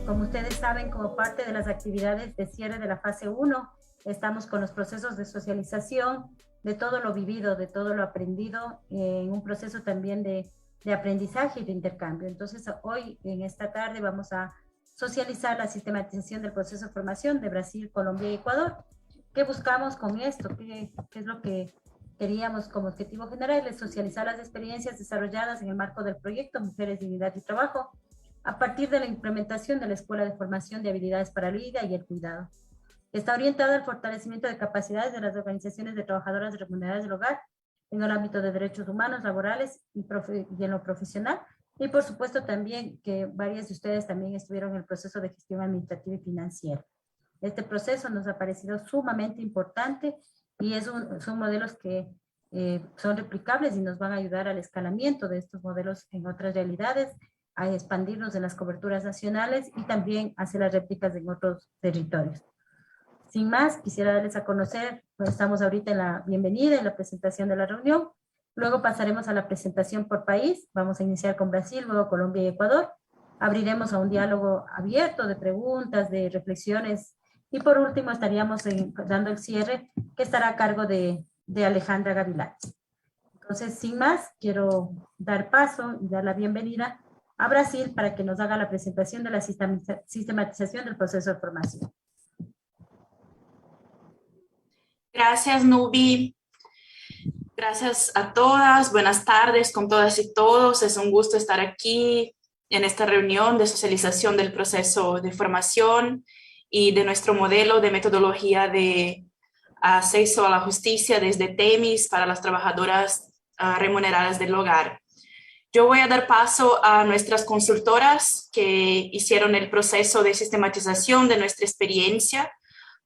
Como ustedes saben, como parte de las actividades de cierre de la fase 1, estamos con los procesos de socialización, de todo lo vivido, de todo lo aprendido, en un proceso también de aprendizaje y de intercambio. Entonces, hoy, en esta tarde, vamos a socializar la sistematización del proceso de formación de Brasil, Colombia y Ecuador. ¿Qué buscamos con esto? ¿Qué es lo que queríamos como objetivo general? Es socializar las experiencias desarrolladas en el marco del proyecto Mujeres, Dignidad y Trabajo, a partir de la implementación de la Escuela de Formación de Habilidades para la Vida y el Cuidado. Está orientada al fortalecimiento de capacidades de las organizaciones de trabajadoras remuneradas del hogar en el ámbito de derechos humanos, laborales y en lo profesional. Y por supuesto también que varias de ustedes también estuvieron en el proceso de gestión administrativa y financiera. Este proceso nos ha parecido sumamente importante y son modelos que son replicables y nos van a ayudar al escalamiento de estos modelos en otras realidades, a expandirnos en las coberturas nacionales y también hacer las réplicas en otros territorios. Sin más, quisiera darles a conocer, pues estamos ahorita en la bienvenida, en la presentación de la reunión. Luego pasaremos a la presentación por país. Vamos a iniciar con Brasil, luego Colombia y Ecuador. Abriremos a un diálogo abierto de preguntas, de reflexiones. Y por último estaríamos dando el cierre, que estará a cargo de Alejandra Gavilán. Entonces, sin más, quiero dar paso y dar la bienvenida a Brasil para que nos haga la presentación de la sistematización del proceso de formación. Gracias, Nubi. Gracias a todas. Buenas tardes con todas y todos. Es un gusto estar aquí en esta reunión de socialización del proceso de formación y de nuestro modelo de metodología de acceso a la justicia desde TEMIS para las trabajadoras remuneradas del hogar. Yo voy a dar paso a nuestras consultoras que hicieron el proceso de sistematización de nuestra experiencia,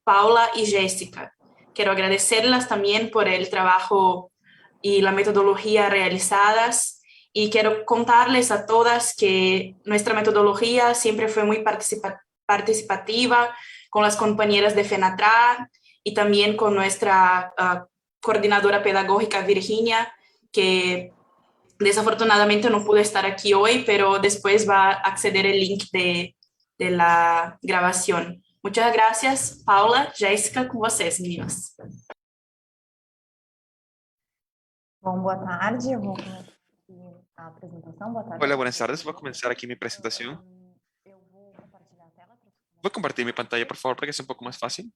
Paula y Jessica. Quiero agradecerlas también por el trabajo y la metodología realizadas y quiero contarles a todas que nuestra metodología siempre fue muy participativa con las compañeras de FENATRA y también con nuestra coordinadora pedagógica Virginia, que desafortunadamente no pudo estar aquí hoy, pero después va a acceder el link de la grabación. Muchas gracias, Paula, Jéssica, com vocês, meninas. Bom, boa tarde, eu vou começar aqui a apresentação. Boa tarde. Hola, buenas tardes. Voy a comenzar aquí mi presentación. Eu vou compartilhar a tela. Voy a compartir mi pantalla, por favor, para que sea un poco más fácil.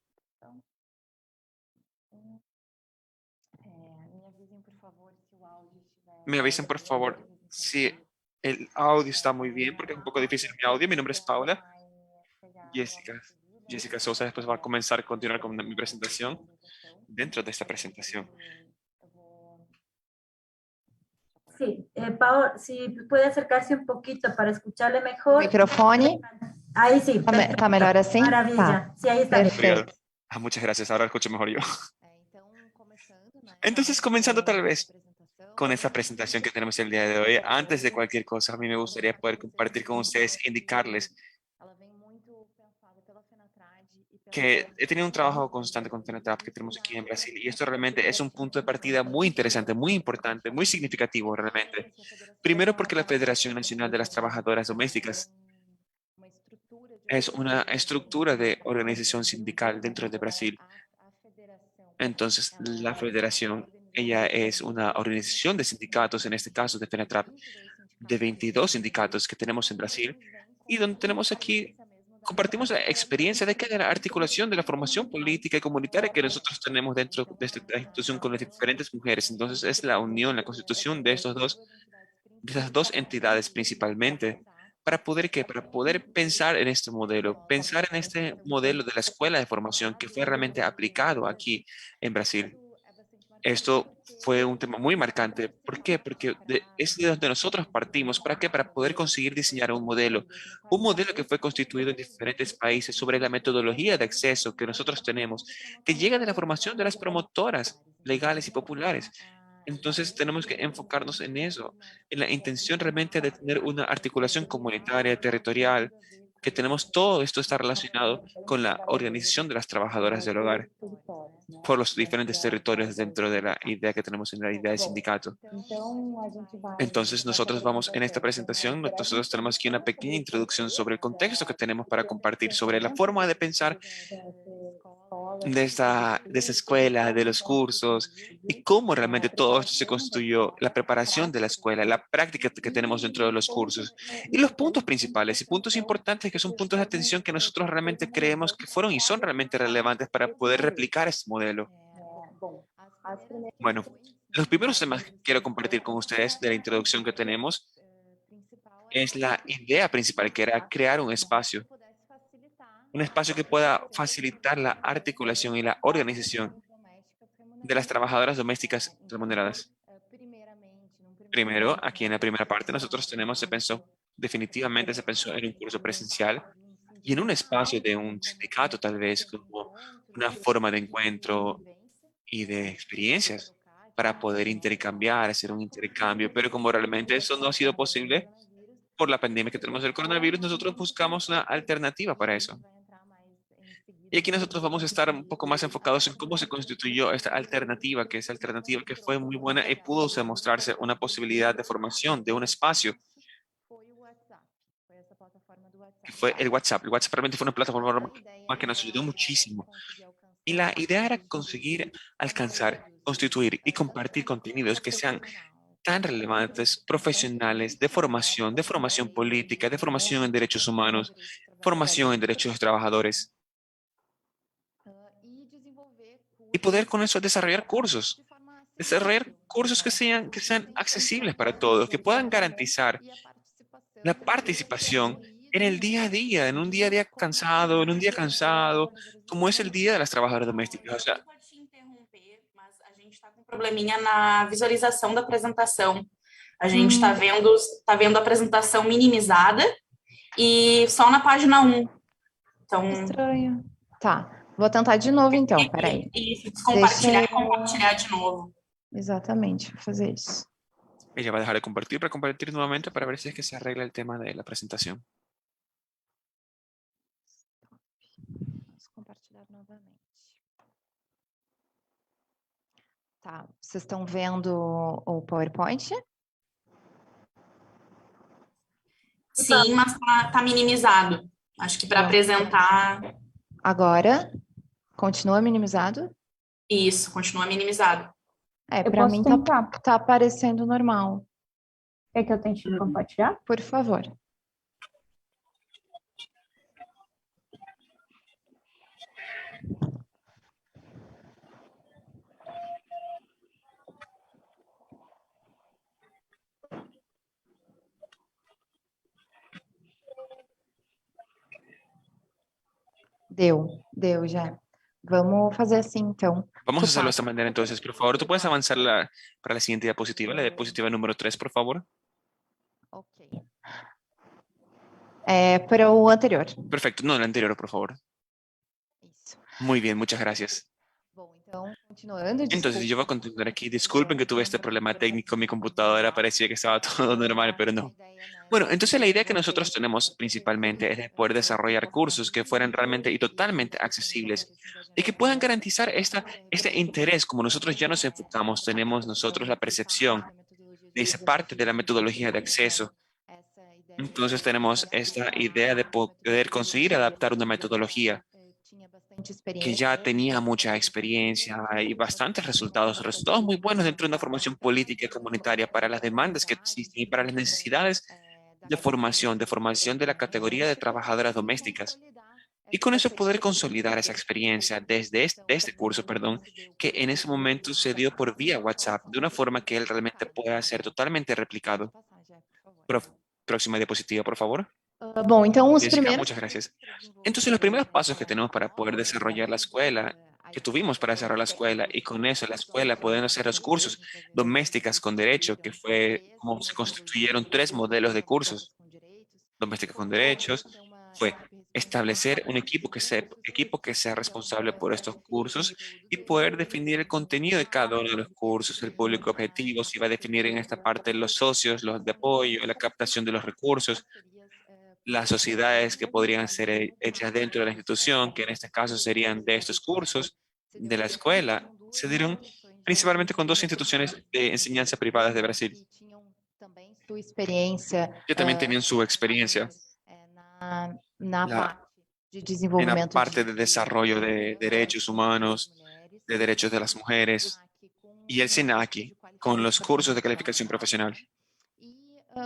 Me avisen, por favor, si el audio está muy bien, porque es un poco difícil mi audio. Mi nombre es Paula. Jessica Sousa después va a continuar con mi presentación dentro de esta presentación. Sí, Paola, si puede acercarse un poquito para escucharle mejor. Microfone. Ahí sí. Está melhor assim? Maravilla. Sí, ahí está. Perfeito. Muchas gracias. Ahora escucho mejor yo. Entonces, comenzando tal vez con esta presentación que tenemos el día de hoy, antes de cualquier cosa, a mí me gustaría poder compartir con ustedes, indicarles que he tenido un trabajo constante con FENATRAP que tenemos aquí en Brasil y esto realmente es un punto de partida muy interesante, muy importante, muy significativo realmente. Primero porque la Federación Nacional de las Trabajadoras Domésticas es una estructura de organización sindical dentro de Brasil. Entonces, la federación, ella es una organización de sindicatos, en este caso de FENATRAP, de 22 sindicatos que tenemos en Brasil y donde tenemos aquí compartimos la experiencia de la articulación de la formación política y comunitaria que nosotros tenemos dentro de esta institución con las diferentes mujeres. Entonces, es la unión, la constitución de esas dos entidades principalmente para poder pensar en este modelo de la escuela de formación que fue realmente aplicado aquí en Brasil. Esto fue un tema muy marcante. ¿Por qué? Porque es de donde nosotros partimos. ¿Para qué? Para poder conseguir diseñar un modelo que fue constituido en diferentes países sobre la metodología de acceso que nosotros tenemos, que llega de la formación de las promotoras legales y populares. Entonces tenemos que enfocarnos en eso, en la intención realmente de tener una articulación comunitaria, territorial, que tenemos todo esto está relacionado con la organización de las trabajadoras del hogar por los diferentes territorios dentro de la idea que tenemos en la idea de sindicato. Entonces, nosotros vamos en esta presentación, nosotros tenemos aquí una pequeña introducción sobre el contexto que tenemos para compartir, sobre la forma de pensar de esta escuela, de los cursos y cómo realmente todo esto se construyó, la preparación de la escuela, la práctica que tenemos dentro de los cursos y los puntos principales y puntos importantes que son puntos de atención que nosotros realmente creemos que fueron y son realmente relevantes para poder replicar este modelo. Bueno, los primeros temas que quiero compartir con ustedes de la introducción que tenemos es la idea principal, que era crear un espacio que pueda facilitar la articulación y la organización de las trabajadoras domésticas remuneradas. Primero, aquí en la primera parte, nosotros tenemos, definitivamente se pensó en un curso presencial y en un espacio de un sindicato, tal vez, como una forma de encuentro y de experiencias para poder intercambiar, hacer un intercambio, pero como realmente eso no ha sido posible por la pandemia que tenemos del coronavirus, nosotros buscamos una alternativa para eso. Y aquí nosotros vamos a estar un poco más enfocados en cómo se constituyó esta alternativa, que es alternativa que fue muy buena y pudo demostrarse una posibilidad de formación de un espacio, que fue el WhatsApp. El WhatsApp realmente fue una plataforma que nos ayudó muchísimo. Y la idea era conseguir alcanzar, constituir y compartir contenidos que sean tan relevantes, profesionales, de formación política, de formación en derechos humanos, formación en derechos de los trabajadores. Y poder con eso desarrollar cursos que sean accesibles para todos, que puedan garantizar la participación en el día a día, en un día a día cansado, como es el día de las trabajadoras domésticas. O sea, Pode te interromper, mas a gente está com um probleminha na visualização da apresentação. A gente está vendo a apresentação minimizada e só na página 1. Então, Estranho. Tá, vou tentar de novo então, peraí. E compartilhar de novo. Exatamente, vou fazer isso. ella va a dejar de compartir para compartir nuevamente para ver si es que se arregla el tema de la presentación. Vamos compartilhar novamente. Tá, vocês estão vendo o PowerPoint? Sim, mas tá minimizado. Acho que para apresentar. Agora, continua minimizado? Isso, continua minimizado. Para mim tá aparecendo normal. Quer que eu tente compartilhar? Por favor. Deu já. Vamos fazer assim, então. Vamos a hacerlo de esta manera, entonces. Por favor, ¿tú puedes avanzar para la siguiente diapositiva, la diapositiva número 3, por favor? Ok. Para o anterior. Perfecto. No, la anterior, por favor. Isso. Muy bien, muchas gracias. Bom, então, continuando. Entonces, yo voy a continuar aquí. Disculpen que tuve este problema técnico. Mi computadora parecía que estaba todo normal, pero no. Bueno, entonces la idea que nosotros tenemos principalmente es de poder desarrollar cursos que fueran realmente y totalmente accesibles y que puedan garantizar este interés. Como nosotros ya nos enfocamos, tenemos nosotros la percepción de esa parte de la metodología de acceso. Entonces tenemos esta idea de poder conseguir adaptar una metodología que ya tenía mucha experiencia y bastantes resultados muy buenos dentro de una formación política y comunitaria para las demandas que existen y para las necesidades de formación de la categoría de trabajadoras domésticas. Y con eso poder consolidar esa experiencia desde este curso, que en ese momento se dio por vía WhatsApp, de una forma que él realmente pueda ser totalmente replicado. Próxima diapositiva, por favor. Bom, então os Jessica, primeiros... muchas gracias. Entonces, los primeros pasos que tenemos para poder desarrollar la escuela, que tuvimos para desarrollar la escuela, y con eso la escuela pueden hacer los cursos domésticas con derecho, que fue como se constituyeron 3 modelos de cursos domésticas con derechos, fue establecer un equipo que sea responsable por estos cursos y poder definir el contenido de cada uno de los cursos, el público objetivo, si va a definir en esta parte los socios, los de apoyo, la captación de los recursos, las sociedades que podrían ser hechas dentro de la institución, que en este caso serían de estos cursos de la escuela, se dieron principalmente con dos instituciones de enseñanza privadas de Brasil, Sua experiência que también tenían su experiencia na la- parte de en la desenvolvimento parte de desarrollo de derechos humanos, de derechos de las mujeres, y el SENACI con los cursos de calificación profesional.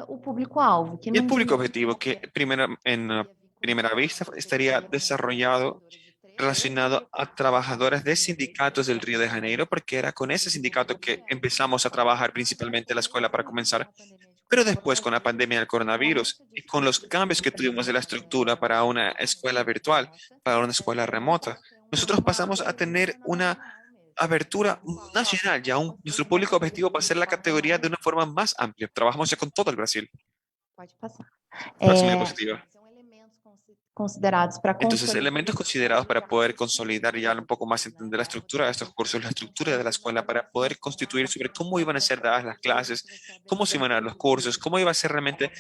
O público-alvo, que Y el num público dia objetivo que en primera vista estaría desarrollado relacionado a trabajadoras de sindicatos del Río de Janeiro, porque era con ese sindicato que empezamos a trabajar principalmente en la escuela para comenzar, pero después con la pandemia del coronavirus y con los cambios que tuvimos de la estructura para una escuela virtual, para una escuela remota, nosotros pasamos a tener una abertura nacional, nuestro público objetivo va a ser la categoría de una forma más amplia. Trabajamos ya con todo el Brasil. pode passar. Próxima diapositiva. São elementos considerados para Entonces, consolidar elementos considerados para poder consolidar y ya un poco más entender la estructura de estos cursos, la estructura de la escuela, para poder constituir sobre cómo iban a ser dadas las clases, cómo se iban a dar los cursos, cómo iba a ser realmente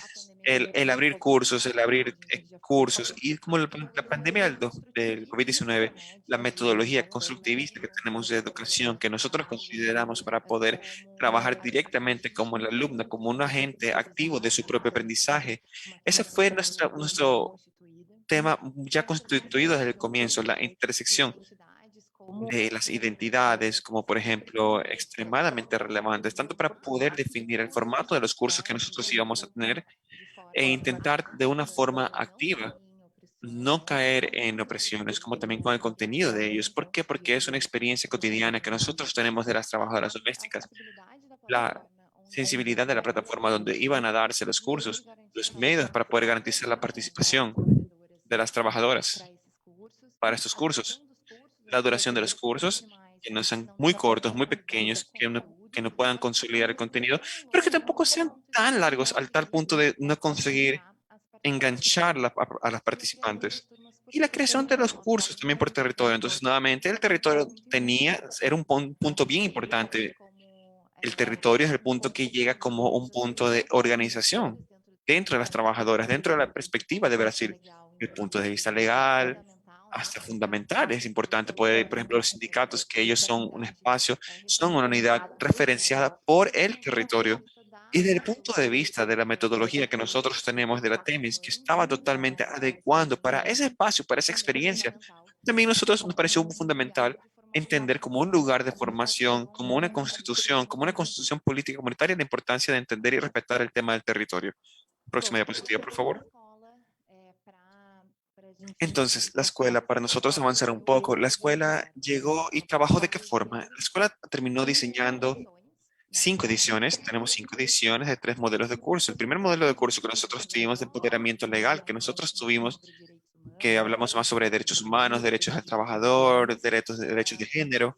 el abrir cursos, el abrir cursos y como la pandemia del COVID-19, la metodología constructivista que tenemos de educación, que nosotros consideramos para poder trabajar directamente como el alumno, como un agente activo de su propio aprendizaje. Ese fue nuestro tema ya constituido desde el comienzo, la intersección de las identidades, como por ejemplo, extremadamente relevantes, tanto para poder definir el formato de los cursos que nosotros íbamos a tener e intentar de una forma activa no caer en opresiones, como también con el contenido de ellos. ¿Por qué? Porque es una experiencia cotidiana que nosotros tenemos de las trabajadoras domésticas. La sensibilidad de la plataforma donde iban a darse los cursos, los medios para poder garantizar la participación de las trabajadoras para estos cursos. La duración de los cursos, que no sean muy cortos, muy pequeños, que no puedan consolidar el contenido, pero que tampoco sean tan largos al tal punto de no conseguir enganchar a las participantes. Y la creación de los cursos también por territorio. Entonces, nuevamente, el territorio era un punto bien importante. El territorio es el punto que llega como un punto de organización dentro de las trabajadoras, dentro de la perspectiva de Brasil. El punto de vista legal, hasta fundamental, es importante. Por ejemplo, los sindicatos, que ellos son un espacio, son una unidad referenciada por el territorio. Y desde el punto de vista de la metodología que nosotros tenemos de la TEMIS, que estaba totalmente adecuando para ese espacio, para esa experiencia, también nosotros nos pareció fundamental entender como un lugar de formación, como una constitución política comunitaria, la importancia de entender y respetar el tema del territorio. Próxima diapositiva, por favor. Entonces, la escuela, para nosotros avanzar un poco, la escuela llegó y trabajó de qué forma. La escuela terminó diseñando 5 ediciones. Tenemos 5 ediciones de 3 modelos de curso. El primer modelo de curso que nosotros tuvimos de empoderamiento legal, que nosotros tuvimos, que hablamos más sobre derechos humanos, derechos del trabajador, derechos de género.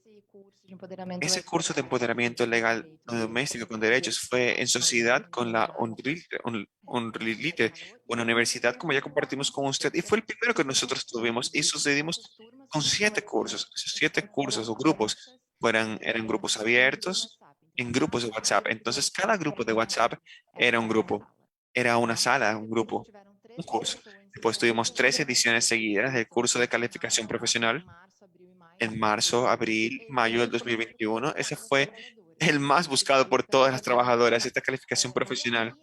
Ese curso de empoderamiento legal doméstico con derechos fue en sociedad con la UNRLITE, una universidad como ya compartimos con usted, y fue el primero que nosotros tuvimos y sucedimos con 7 cursos. Esos 7 cursos o grupos eran grupos abiertos en grupos de WhatsApp. Entonces, cada grupo de WhatsApp era un grupo, era una sala, un grupo, un curso. Después tuvimos 3 ediciones seguidas del curso de calificación profesional en marzo, abril, mayo del 2021. Ese fue el más buscado por todas las trabajadoras, esta calificación profesional.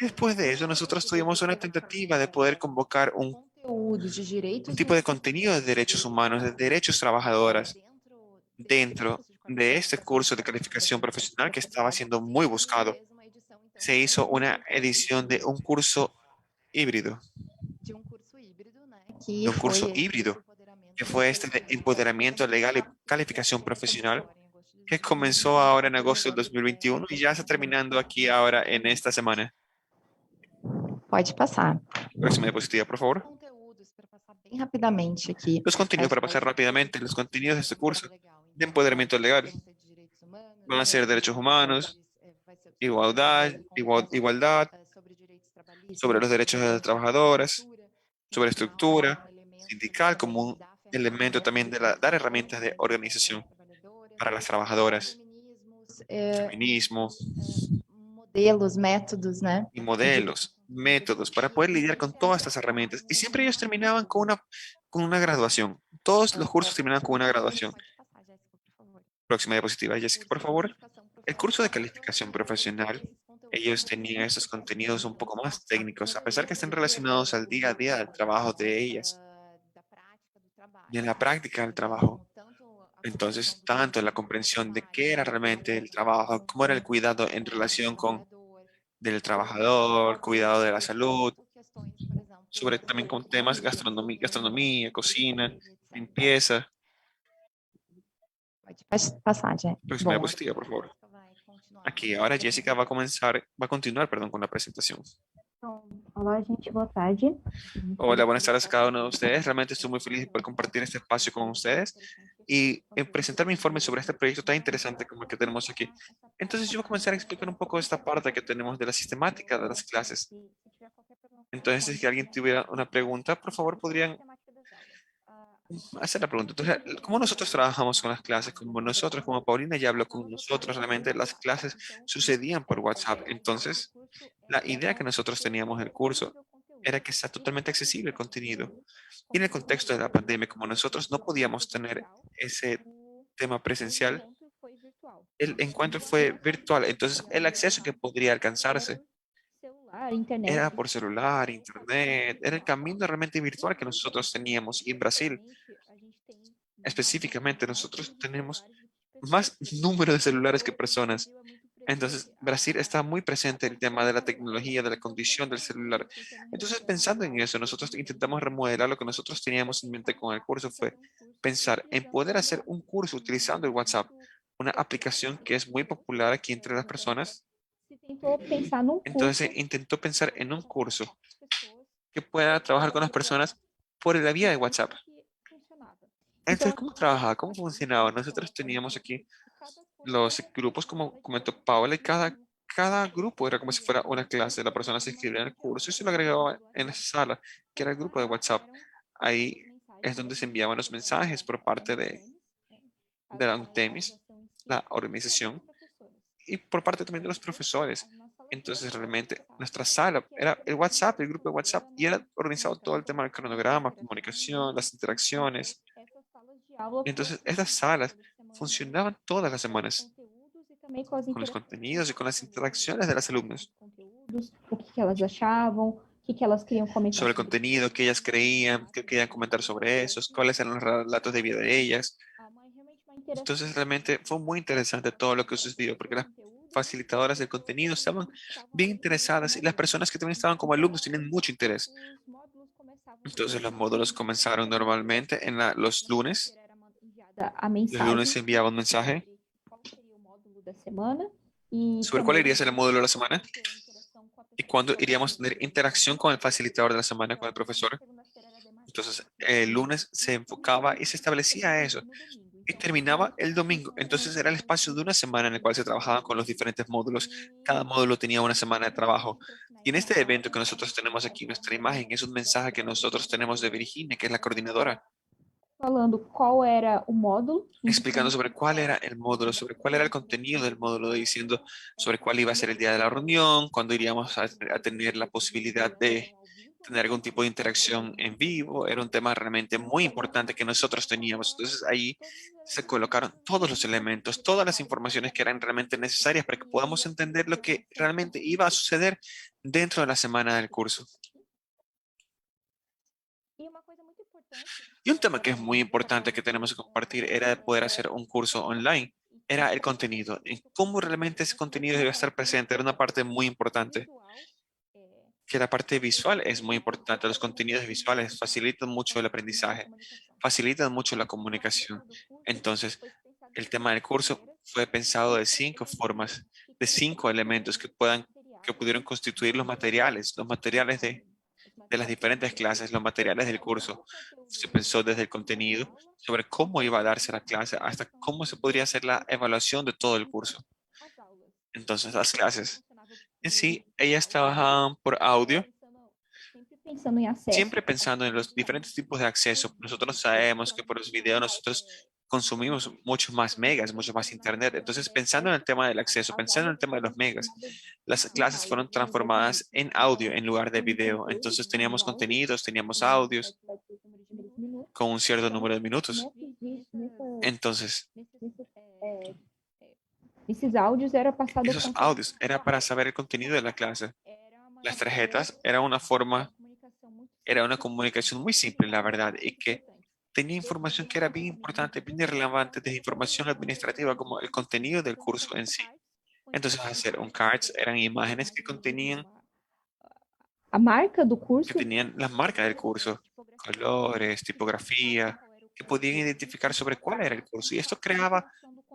Y después de eso, nosotros tuvimos una tentativa de poder convocar un tipo de contenido de derechos humanos, de derechos trabajadoras, dentro de este curso de calificación profesional que estaba siendo muy buscado. Se hizo una edición de un curso híbrido, de un curso híbrido, que fue este de empoderamiento legal y calificación profesional, que comenzó ahora en agosto del 2021 y ya está terminando aquí ahora en esta semana. Pode passar. Próxima diapositiva, por favor. Conteúdos, para passar bem rapidamente aqui. Los contenidos, para pasar rápidamente, los contenidos de este curso de empoderamiento legal van a ser derechos humanos, igualdad, sobre los derechos de las trabajadoras, sobre estructura sindical como un elemento también de dar herramientas de organización para las trabajadoras, feminismo, modelos, métodos, né? y modelos, métodos para poder lidiar con todas estas herramientas. Y siempre ellos terminaban con una graduación. Todos los cursos terminaban con una graduación. Próxima diapositiva, Jessica, por favor. El curso de calificación profesional, ellos tenían esos contenidos un poco más técnicos, a pesar que estén relacionados al día a día del trabajo de ellas y en la práctica del trabajo. Entonces, tanto en la comprensión de qué era realmente el trabajo, cómo era el cuidado en relación con del trabajador, cuidado de la salud, sobre también con temas gastronomía, cocina, limpieza. Pode passar, gente. Próxima diapositiva, por favor. Aquí, ahora Jessica va a continuar, perdón, con la presentación. Então, olá, gente, boa tarde. Hola, buenas tardes a cada uno de ustedes. Realmente estoy muy feliz de poder compartir este espacio con ustedes y presentar mi informe sobre este proyecto tan interesante como el que tenemos aquí. Entonces yo voy a comenzar a explicar un poco esta parte que tenemos de la sistemática de las clases. Entonces, si alguien tuviera una pregunta, por favor, podrían hacer la pregunta. Entonces, ¿cómo nosotros trabajamos con las clases? Como nosotros, como Paulina ya habló con nosotros, realmente las clases sucedían por WhatsApp. Entonces, la idea que nosotros teníamos del curso era que sea totalmente accesible el contenido. Y en el contexto de la pandemia, como nosotros no podíamos tener ese tema presencial, el encuentro fue virtual. Entonces, el acceso que podría alcanzarse era por celular, internet, era el camino realmente virtual que nosotros teníamos. Y en Brasil, específicamente, nosotros tenemos más número de celulares que personas. Entonces, Brasil está muy presente en el tema de la tecnología, de la condición del celular. Entonces, pensando en eso, nosotros intentamos remodelar lo que nosotros teníamos en mente con el curso, fue pensar en poder hacer un curso utilizando el WhatsApp, una aplicación que es muy popular aquí entre las personas. Se tentou pensar num curso Entonces, se intentó pensar en un curso que pueda trabajar con las personas por la vía de WhatsApp. Entonces, ¿cómo trabajaba? ¿Cómo funcionaba? Nosotros teníamos aquí los grupos, como comentó Paola, y cada grupo era como si fuera una clase. La persona se inscribía en el curso y se lo agregaba en esa sala, que era el grupo de WhatsApp. Ahí es donde se enviaban los mensajes por parte de la UNTEMIS, la organización, y por parte también de los profesores. Entonces, realmente, nuestra sala era el WhatsApp, el grupo de WhatsApp, y era organizado todo el tema del cronograma, comunicación, las interacciones. Entonces, estas salas funcionaban todas las semanas con los contenidos y con las interacciones de las alumnas. o que elas achavam, o que elas queriam comentar. Sobre el contenido, que ellas creían, que querían comentar sobre esos, cuáles eran los relatos de vida de ellas. Entonces, realmente fue muy interesante todo lo que sucedió, porque las facilitadoras del contenido estaban bien interesadas y las personas que también estaban como alumnos tienen mucho interés. Entonces, los módulos comenzaron normalmente en los lunes. A Los mensagem lunes se enviaba un mensaje qual seria o módulo da semana e sobre cuál iría a ser el módulo de la semana y cuándo iríamos a tener interacción con el facilitador de la semana, con el profesor. Entonces, el lunes se enfocaba y se establecía eso y terminaba el domingo. Entonces, era el espacio de una semana en el cual se trabajaban con los diferentes módulos. Cada módulo tenía una semana de trabajo. Y en este evento que nosotros tenemos aquí, nuestra imagen es un mensaje que nosotros tenemos de Virginia, que es la coordinadora, falando qual era o módulo. explicando sobre cuál era el módulo, sobre cuál era el contenido del módulo, diciendo sobre cuál iba a ser el día de la reunión, cuándo iríamos a tener la posibilidad de tener algún tipo de interacción en vivo. Era un tema realmente muy importante que nosotros teníamos. Entonces ahí se colocaron todos los elementos, todas las informaciones que eran realmente necesarias para que podamos entender lo que realmente iba a suceder dentro de la semana del curso. E uma coisa muito importante Y un tema que es muy importante que tenemos que compartir era poder hacer un curso online. Era el contenido, en cómo realmente ese contenido debe estar presente. Era una parte muy importante, que la parte visual es muy importante. Los contenidos visuales facilitan mucho el aprendizaje, facilitan mucho la comunicación. Entonces, el tema del curso fue pensado de 5 formas, de 5 elementos que pudieron constituir los materiales de las diferentes clases, los materiales del curso. Se pensó desde el contenido, sobre cómo iba a darse la clase, hasta cómo se podría hacer la evaluación de todo el curso. Entonces, las clases en sí, ellas trabajaban por audio, sempre pensando em acesso. siempre pensando en los diferentes tipos de acceso. Nosotros sabemos que por los videos nosotros consumimos mucho más megas, mucho más internet. Entonces, pensando en el tema del acceso, pensando en el tema de los megas, las clases fueron transformadas en audio en lugar de video. Entonces, teníamos contenidos, teníamos audios con un cierto número de minutos. Entonces, Esses áudios era passado esos audios era para saber el contenido de la clase. Las tarjetas era una comunicación muy simple, la verdad, y que tenía información que era bien importante, bien relevante, de información administrativa como el contenido del curso en sí. Entonces, hacer un cards eran imágenes que contenían a marca do curso. que tenían las marcas del curso, colores, tipografía, que podían identificar sobre cuál era el curso. Y esto creaba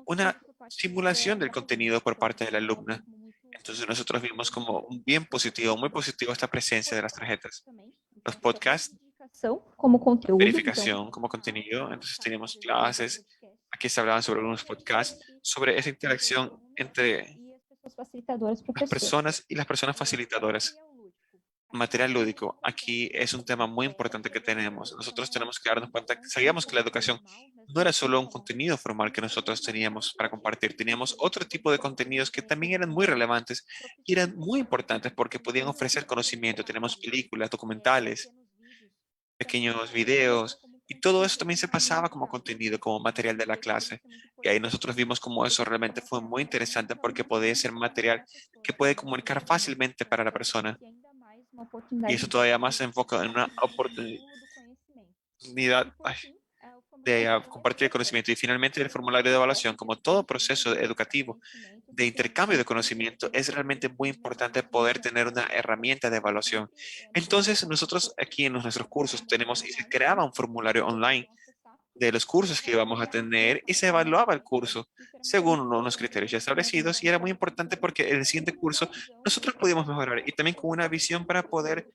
una simulación del contenido por parte de la alumna. Entonces nosotros vimos como bien positivo, muy positivo esta presencia de las tarjetas. Los podcasts, Como conteúdo. verificación como contenido. Entonces teníamos clases, aquí se hablaban sobre algunos podcasts, sobre esa interacción entre las personas y las personas facilitadoras. Material lúdico, aquí es un tema muy importante que tenemos. Nosotros tenemos que darnos cuenta, sabíamos que la educación no era solo un contenido formal que nosotros teníamos para compartir, teníamos otro tipo de contenidos que también eran muy relevantes y eran muy importantes porque podían ofrecer conocimiento. Tenemos películas, documentales, pequeños videos y todo eso también se pasaba como contenido, como material de la clase. Y ahí nosotros vimos cómo eso realmente fue muy interesante porque podía ser material que puede comunicar fácilmente para la persona. Y eso todavía más se enfoca en una oportunidad de compartir el conocimiento. Y finalmente el formulario de evaluación, como todo proceso educativo de intercambio de conocimiento, es realmente muy importante poder tener una herramienta de evaluación. Entonces nosotros aquí en nuestros cursos tenemos y se creaba un formulario online de los cursos que íbamos a tener y se evaluaba el curso según unos criterios ya establecidos y era muy importante porque en el siguiente curso nosotros podíamos mejorar y también con una visión para poder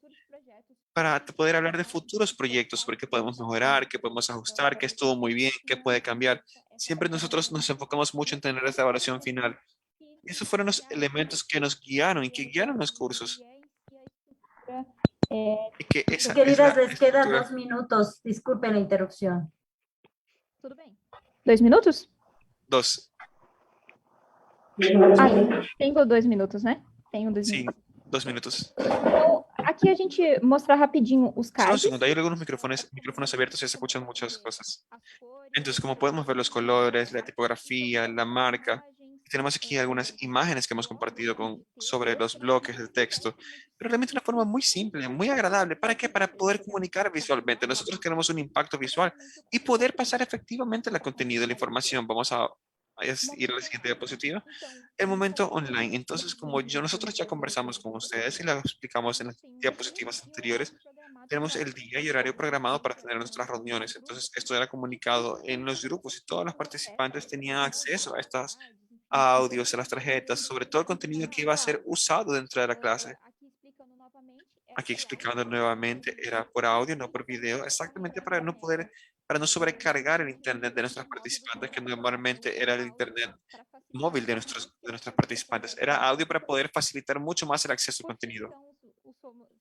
hablar de futuros proyectos, sobre qué podemos mejorar, qué podemos ajustar, qué estuvo muy bien, qué puede cambiar. Siempre nosotros nos enfocamos mucho en tener esta evaluación final. Y esos fueron los elementos que nos guiaron y que guiaron los cursos. Y que esa es Queridas, la les quedan estructura. 2 minutos. Disculpen la interrupción. Tudo bem. 2 minutos? 2. Tenho 2 minutos, né? Tenho 2 Sí, minutos. 2 minutos. Então, aqui a gente mostrar rapidinho os Solo un cards. segundo, hay algunos micrófonos abiertos y se escuchan muchas cosas. Entonces, como podemos ver los colores, la tipografía, la marca, tenemos aquí algunas imágenes que hemos compartido sobre los bloques de texto, pero realmente una forma muy simple, muy agradable. ¿Para qué? Para poder comunicar visualmente. Nosotros queremos un impacto visual y poder pasar efectivamente el contenido, la información. Vamos a ir a la siguiente diapositiva. El momento online. Entonces, como nosotros ya conversamos con ustedes y lo explicamos en las diapositivas anteriores, tenemos el día y horario programado para tener nuestras reuniones. Entonces, esto era comunicado en los grupos y todos los participantes tenían acceso a estos audios, a las tarjetas, sobre todo el contenido que iba a ser usado dentro de la clase. Aquí explicando nuevamente, era por audio, no por video, exactamente para no sobrecargar el internet de nuestros participantes, que normalmente era el internet móvil de nuestros participantes. Era audio para poder facilitar mucho más el acceso al contenido.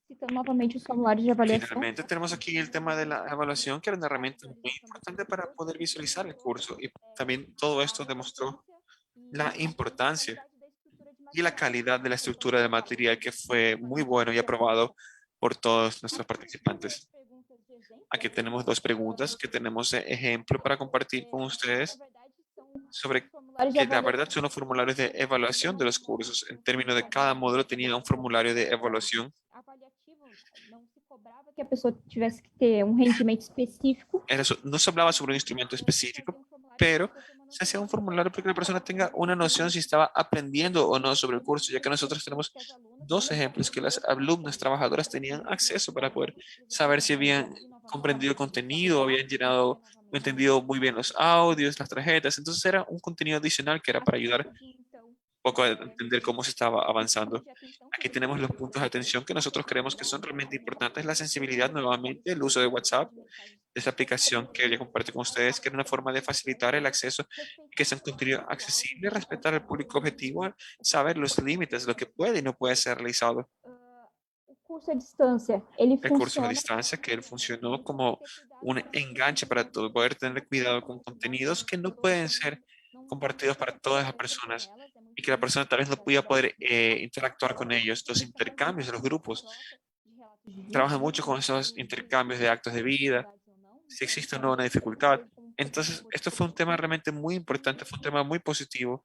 Citando novamente os formulários de avaliação. Finalmente, tenemos aquí el tema de la evaluación, que era una herramienta muy importante para poder visualizar el curso. Y también todo esto demostró la importancia y la calidad de la estructura del material, que fue muy bueno y aprobado por todos nuestros participantes. Aquí tenemos 2 preguntas que tenemos de ejemplo para compartir con ustedes sobre que la verdad son los formularios de evaluación de los cursos. En términos de cada módulo tenía un formulario de evaluación. Que a pessoa tivesse que ter rendimento específico. No se hablaba sobre un instrumento específico, pero se hacía un formulario para que la persona tenga una noción si estaba aprendiendo o no sobre el curso, ya que nosotros tenemos 2 ejemplos que las alumnas trabajadoras tenían acceso para poder saber si habían comprendido el contenido, habían entendido muy bien los audios, las tarjetas. Entonces era un contenido adicional que era para ayudar poco a entender cómo se estaba avanzando. Aquí tenemos los puntos de atención que nosotros creemos que son realmente importantes. La sensibilidad, nuevamente, el uso de WhatsApp, de esta aplicación que ya comparto con ustedes, que era una forma de facilitar el acceso y que sea un contenido accesible, respetar al público objetivo, saber los límites, lo que puede y no puede ser realizado. curso à distância, ele El curso a funciona distancia, que él funcionó como un enganche para todo, poder tener cuidado con contenidos que no pueden ser compartidos para todas las personas y que la persona tal vez no pueda poder interactuar con ellos. Los intercambios de los grupos trabajan mucho con esos intercambios de actos de vida, si existe o no una dificultad. Entonces, esto fue un tema realmente muy importante, fue un tema muy positivo.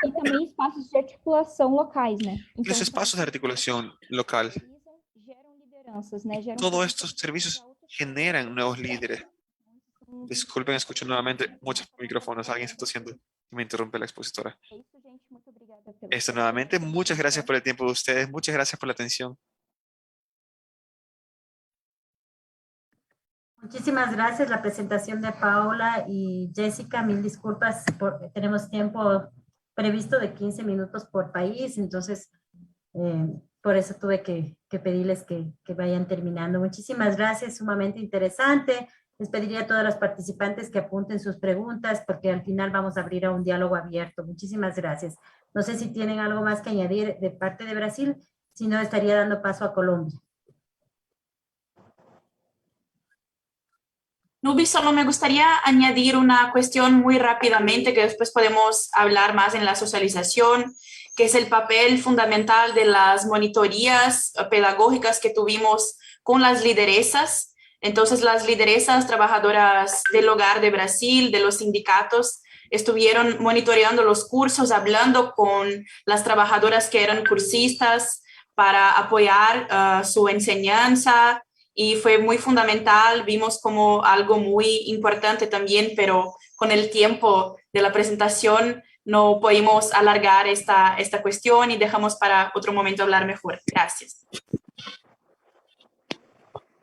e também espaços de articulação locais, né? Y los espacios de articulación local, Geram lideranças, né? Geram todos estos servicios generan nuevos líderes. Disculpen, escucho nuevamente muchos micrófonos. Alguien está tosiendo y me interrumpe la expositora. É isso, gente. Muito obrigada pelo Esto nuevamente, muchas gracias por el tiempo de ustedes. Muchas gracias por la atención. Muchísimas gracias. La presentación de Paola y Jessica, mil disculpas, tenemos tiempo previsto de 15 minutos por país, entonces por eso tuve que pedirles que vayan terminando. Muchísimas gracias, sumamente interesante. Les pediría a todos los participantes que apunten sus preguntas porque al final vamos a abrir a un diálogo abierto. Muchísimas gracias. No sé si tienen algo más que añadir de parte de Brasil, si no estaría dando paso a Colombia. Nubi, solo me gustaría añadir una cuestión muy rápidamente que después podemos hablar más en la socialización, que es el papel fundamental de las monitorías pedagógicas que tuvimos con las lideresas. Entonces, las lideresas trabajadoras del hogar de Brasil, de los sindicatos, estuvieron monitoreando los cursos, hablando con las trabajadoras que eran cursistas para apoyar su enseñanza, y fue muy fundamental, vimos como algo muy importante también, pero con el tiempo de la presentación no pudimos alargar esta cuestión y dejamos para otro momento hablar mejor. Gracias.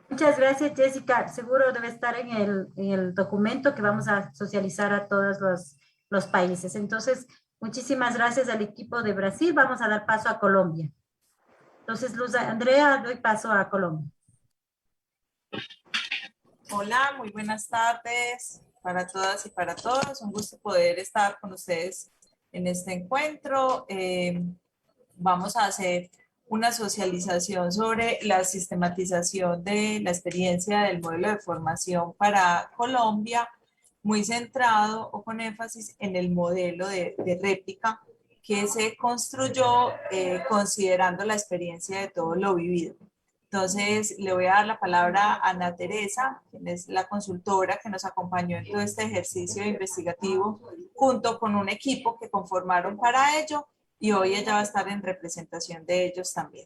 Muchas gracias, Jessica. Seguro debe estar en el documento que vamos a socializar a todos los países. Entonces, muchísimas gracias al equipo de Brasil. Vamos a dar paso a Colombia. Entonces, Luz Andrea, doy paso a Colombia. Hola, muy buenas tardes para todas y para todos. Un gusto poder estar con ustedes en este encuentro. Vamos a hacer una socialización sobre la sistematización de la experiencia del modelo de formación para Colombia, muy centrado o con énfasis en el modelo de réplica que se construyó considerando la experiencia de todo lo vivido. Entonces, le voy a dar la palabra a Ana Teresa, quien es la consultora que nos acompañó en todo este ejercicio investigativo, junto con un equipo que conformaron para ello, y hoy ella va a estar en representación de ellos también.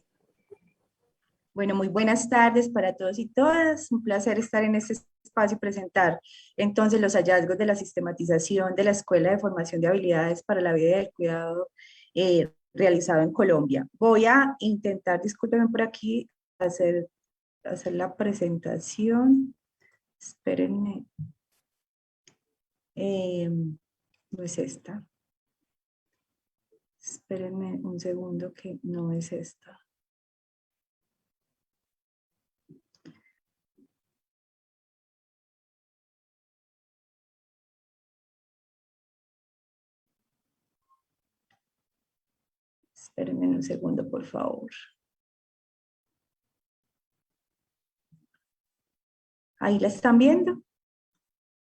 Bueno, muy buenas tardes para todos y todas. Un placer estar en este espacio y presentar entonces los hallazgos de la sistematización de la Escuela de Formación de Habilidades para la Vida y el Cuidado realizado en Colombia. Voy a intentar, discúlpenme por aquí, hacer la presentación. Espérenme. No es esta. Espérenme un segundo que no es esta. Espérenme un segundo, por favor. ¿Ahí la están viendo?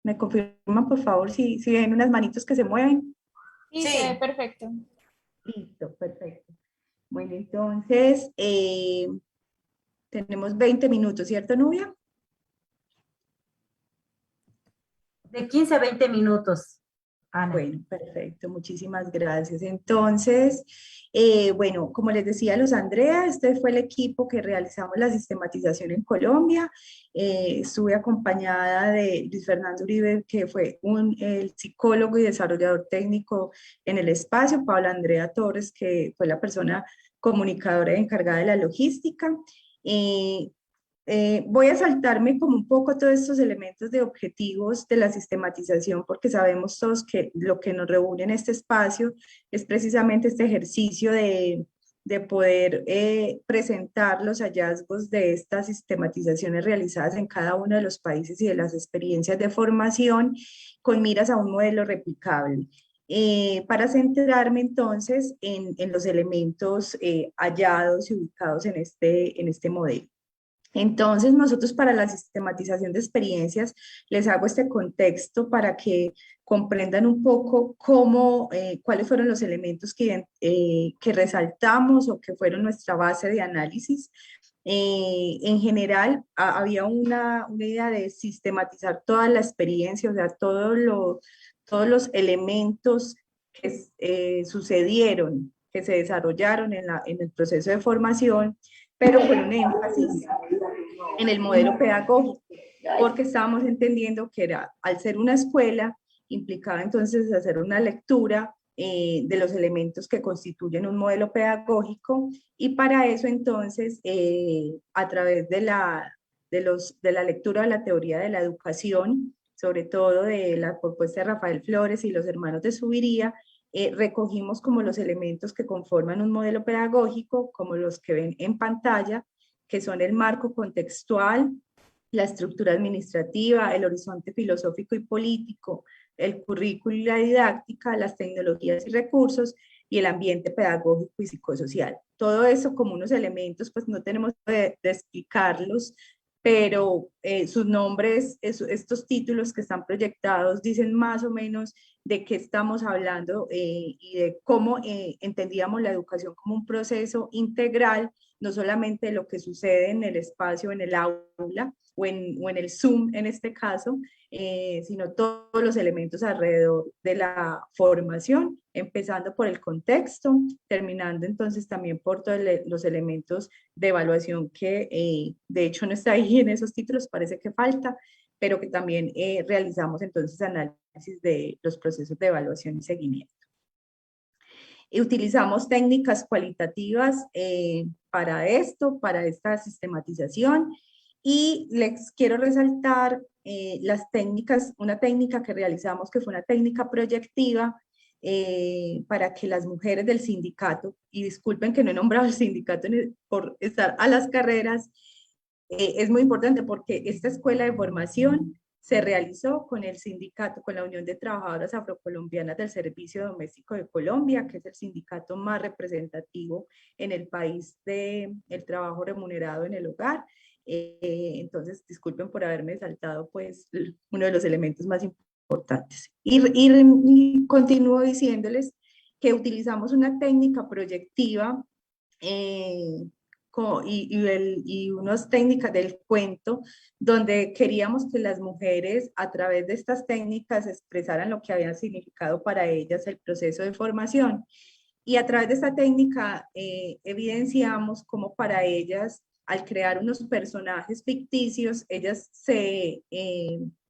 ¿Me confirman, por favor, si ven unas manitos que se mueven? Sí, perfecto. Listo, perfecto. Bueno, entonces, tenemos 20 minutos, ¿cierto, Nubia? De 15 a 20 minutos, Ana. Bueno, perfecto, muchísimas gracias. Entonces, bueno, como les decía Luz Andrea, este fue el equipo que realizamos la sistematización en Colombia. Estuve acompañada de Luis Fernando Uribe, que fue el psicólogo y desarrollador técnico en el espacio, Paula Andrea Torres, que fue la persona comunicadora encargada de la logística. Voy a saltarme como un poco todos estos elementos de objetivos de la sistematización, porque sabemos todos que lo que nos reúne en este espacio es precisamente este ejercicio de poder presentar los hallazgos de estas sistematizaciones realizadas en cada uno de los países y de las experiencias de formación con miras a un modelo replicable. para centrarme entonces en los elementos hallados y ubicados en este modelo. Entonces, nosotros para la sistematización de experiencias les hago este contexto para que comprendan un poco cuáles fueron los elementos que resaltamos o que fueron nuestra base de análisis. En general, había una idea de sistematizar toda la experiencia, o sea, todos los elementos que sucedieron, que se desarrollaron en el proceso de formación, pero con un énfasis en el modelo pedagógico, porque estábamos entendiendo que al ser una escuela, implicaba entonces hacer una lectura de los elementos que constituyen un modelo pedagógico, y para eso entonces, a través de la lectura de la teoría de la educación, sobre todo de la propuesta de Rafael Flores y los hermanos de Zuviría, recogimos como los elementos que conforman un modelo pedagógico, como los que ven en pantalla, que son el marco contextual, la estructura administrativa, el horizonte filosófico y político, el currículo y la didáctica, las tecnologías y recursos, y el ambiente pedagógico y psicosocial. Todo eso como unos elementos, pues no tenemos de explicarlos, pero sus nombres, estos títulos que están proyectados, dicen más o menos de qué estamos hablando y de cómo entendíamos la educación como un proceso integral, no solamente lo que sucede en el espacio, en el aula o en el Zoom en este caso, sino todos los elementos alrededor de la formación, empezando por el contexto, terminando entonces también por todos los elementos de evaluación que de hecho no está ahí en esos títulos, parece que falta, pero que también realizamos entonces análisis de los procesos de evaluación y seguimiento. Y utilizamos técnicas cualitativas para esto, para esta sistematización, y les quiero resaltar las técnicas, una técnica que realizamos que fue una técnica proyectiva para que las mujeres del sindicato, y disculpen que no he nombrado el sindicato por estar a las carreras, es muy importante porque esta escuela de formación se realizó con el sindicato, con la Unión de Trabajadoras Afrocolombianas del Servicio Doméstico de Colombia, que es el sindicato más representativo en el país del trabajo remunerado en el hogar. Entonces, disculpen por haberme saltado pues uno de los elementos más importantes. Y continúo diciéndoles que utilizamos una técnica proyectiva y unas técnicas del cuento, donde queríamos que las mujeres a través de estas técnicas expresaran lo que había significado para ellas el proceso de formación. Y a través de esta técnica evidenciamos cómo para ellas, al crear unos personajes ficticios, ellas se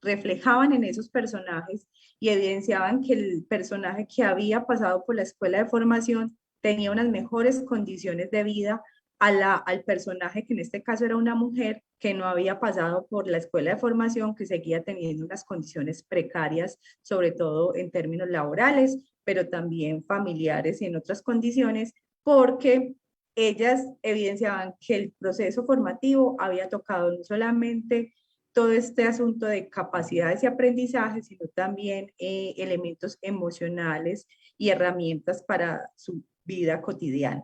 reflejaban en esos personajes y evidenciaban que el personaje que había pasado por la escuela de formación tenía unas mejores condiciones de vida al personaje que en este caso era una mujer que no había pasado por la escuela de formación, que seguía teniendo unas condiciones precarias, sobre todo en términos laborales, pero también familiares y en otras condiciones, porque ellas evidenciaban que el proceso formativo había tocado no solamente todo este asunto de capacidades y aprendizajes, sino también elementos emocionales y herramientas para su vida cotidiana.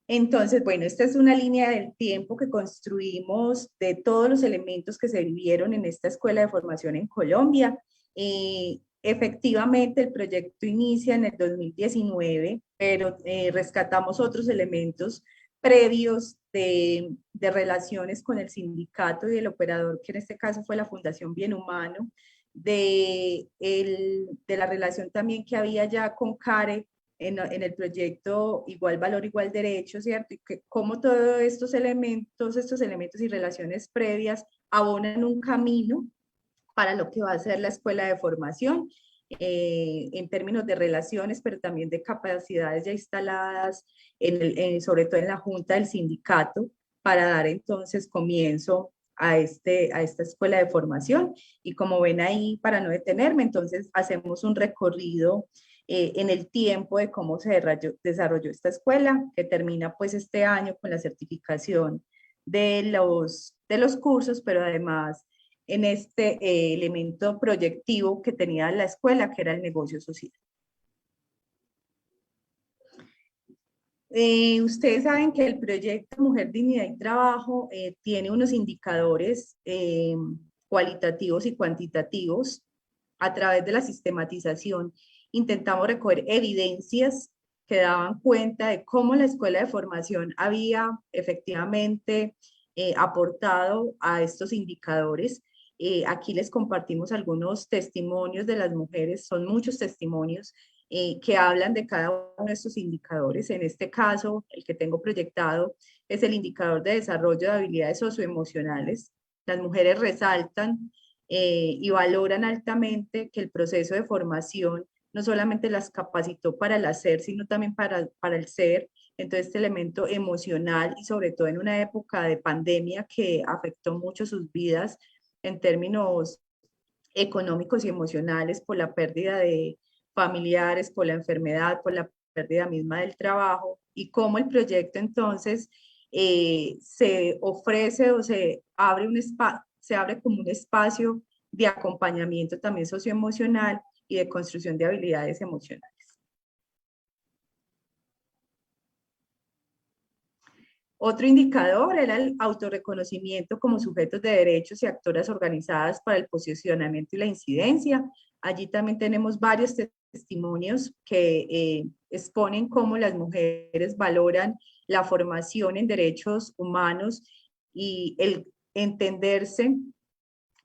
Entonces, bueno, esta es una línea del tiempo que construimos de todos los elementos que se vivieron en esta escuela de formación en Colombia. Efectivamente, el proyecto inicia en el 2019, pero rescatamos otros elementos previos de relaciones con el sindicato y el operador, que en este caso fue la Fundación Bien Humano, de la relación también que había ya con CARE, en el proyecto Igual Valor, Igual Derecho, ¿cierto? Y que cómo todos estos elementos y relaciones previas abonan un camino para lo que va a ser la escuela de formación, en términos de relaciones, pero también de capacidades ya instaladas, sobre todo en la junta del sindicato, para dar entonces comienzo a esta escuela de formación. Y como ven ahí, para no detenerme, entonces hacemos un recorrido en el tiempo de cómo se desarrolló esta escuela, que termina pues este año con la certificación de los cursos, pero además en este elemento proyectivo que tenía la escuela, que era el negocio social. Ustedes saben que el proyecto Mujer, Dignidad y Trabajo tiene unos indicadores cualitativos y cuantitativos. A través de la sistematización intentamos recoger evidencias que daban cuenta de cómo la escuela de formación había efectivamente aportado a estos indicadores. Aquí les compartimos algunos testimonios de las mujeres, son muchos testimonios que hablan de cada uno de estos indicadores. En este caso, el que tengo proyectado es el indicador de desarrollo de habilidades socioemocionales. Las mujeres resaltan y valoran altamente que el proceso de formación no solamente las capacitó para el hacer, sino también para el ser. Entonces, este elemento emocional y sobre todo en una época de pandemia que afectó mucho sus vidas en términos económicos y emocionales por la pérdida de familiares, por la enfermedad, por la pérdida misma del trabajo, y cómo el proyecto entonces se ofrece o se abre se abre como un espacio de acompañamiento también socioemocional y de construcción de habilidades emocionales. Otro indicador era el autorreconocimiento como sujetos de derechos y actoras organizadas para el posicionamiento y la incidencia. Allí también tenemos varios testimonios que exponen cómo las mujeres valoran la formación en derechos humanos y el entenderse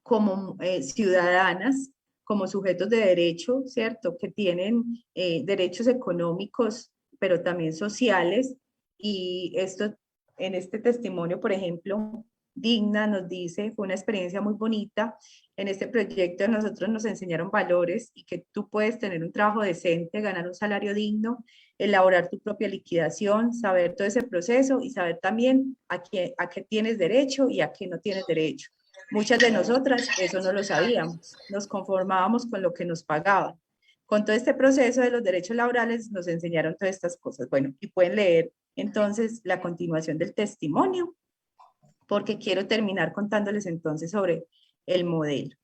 como ciudadanas, como sujetos de derecho, ¿cierto? Que tienen derechos económicos, pero también sociales. Y esto, en este testimonio, por ejemplo, Digna nos dice, fue una experiencia muy bonita. En este proyecto nosotros nos enseñaron valores y que tú puedes tener un trabajo decente, ganar un salario digno, elaborar tu propia liquidación, saber todo ese proceso y saber también a qué tienes derecho y a qué no tienes derecho. Muchas de nosotras eso no lo sabíamos, nos conformábamos con lo que nos pagaban. Con todo este proceso de los derechos laborales nos enseñaron todas estas cosas. Bueno, y pueden leer entonces la continuación del testimonio, porque quiero terminar contándoles entonces sobre el modelo.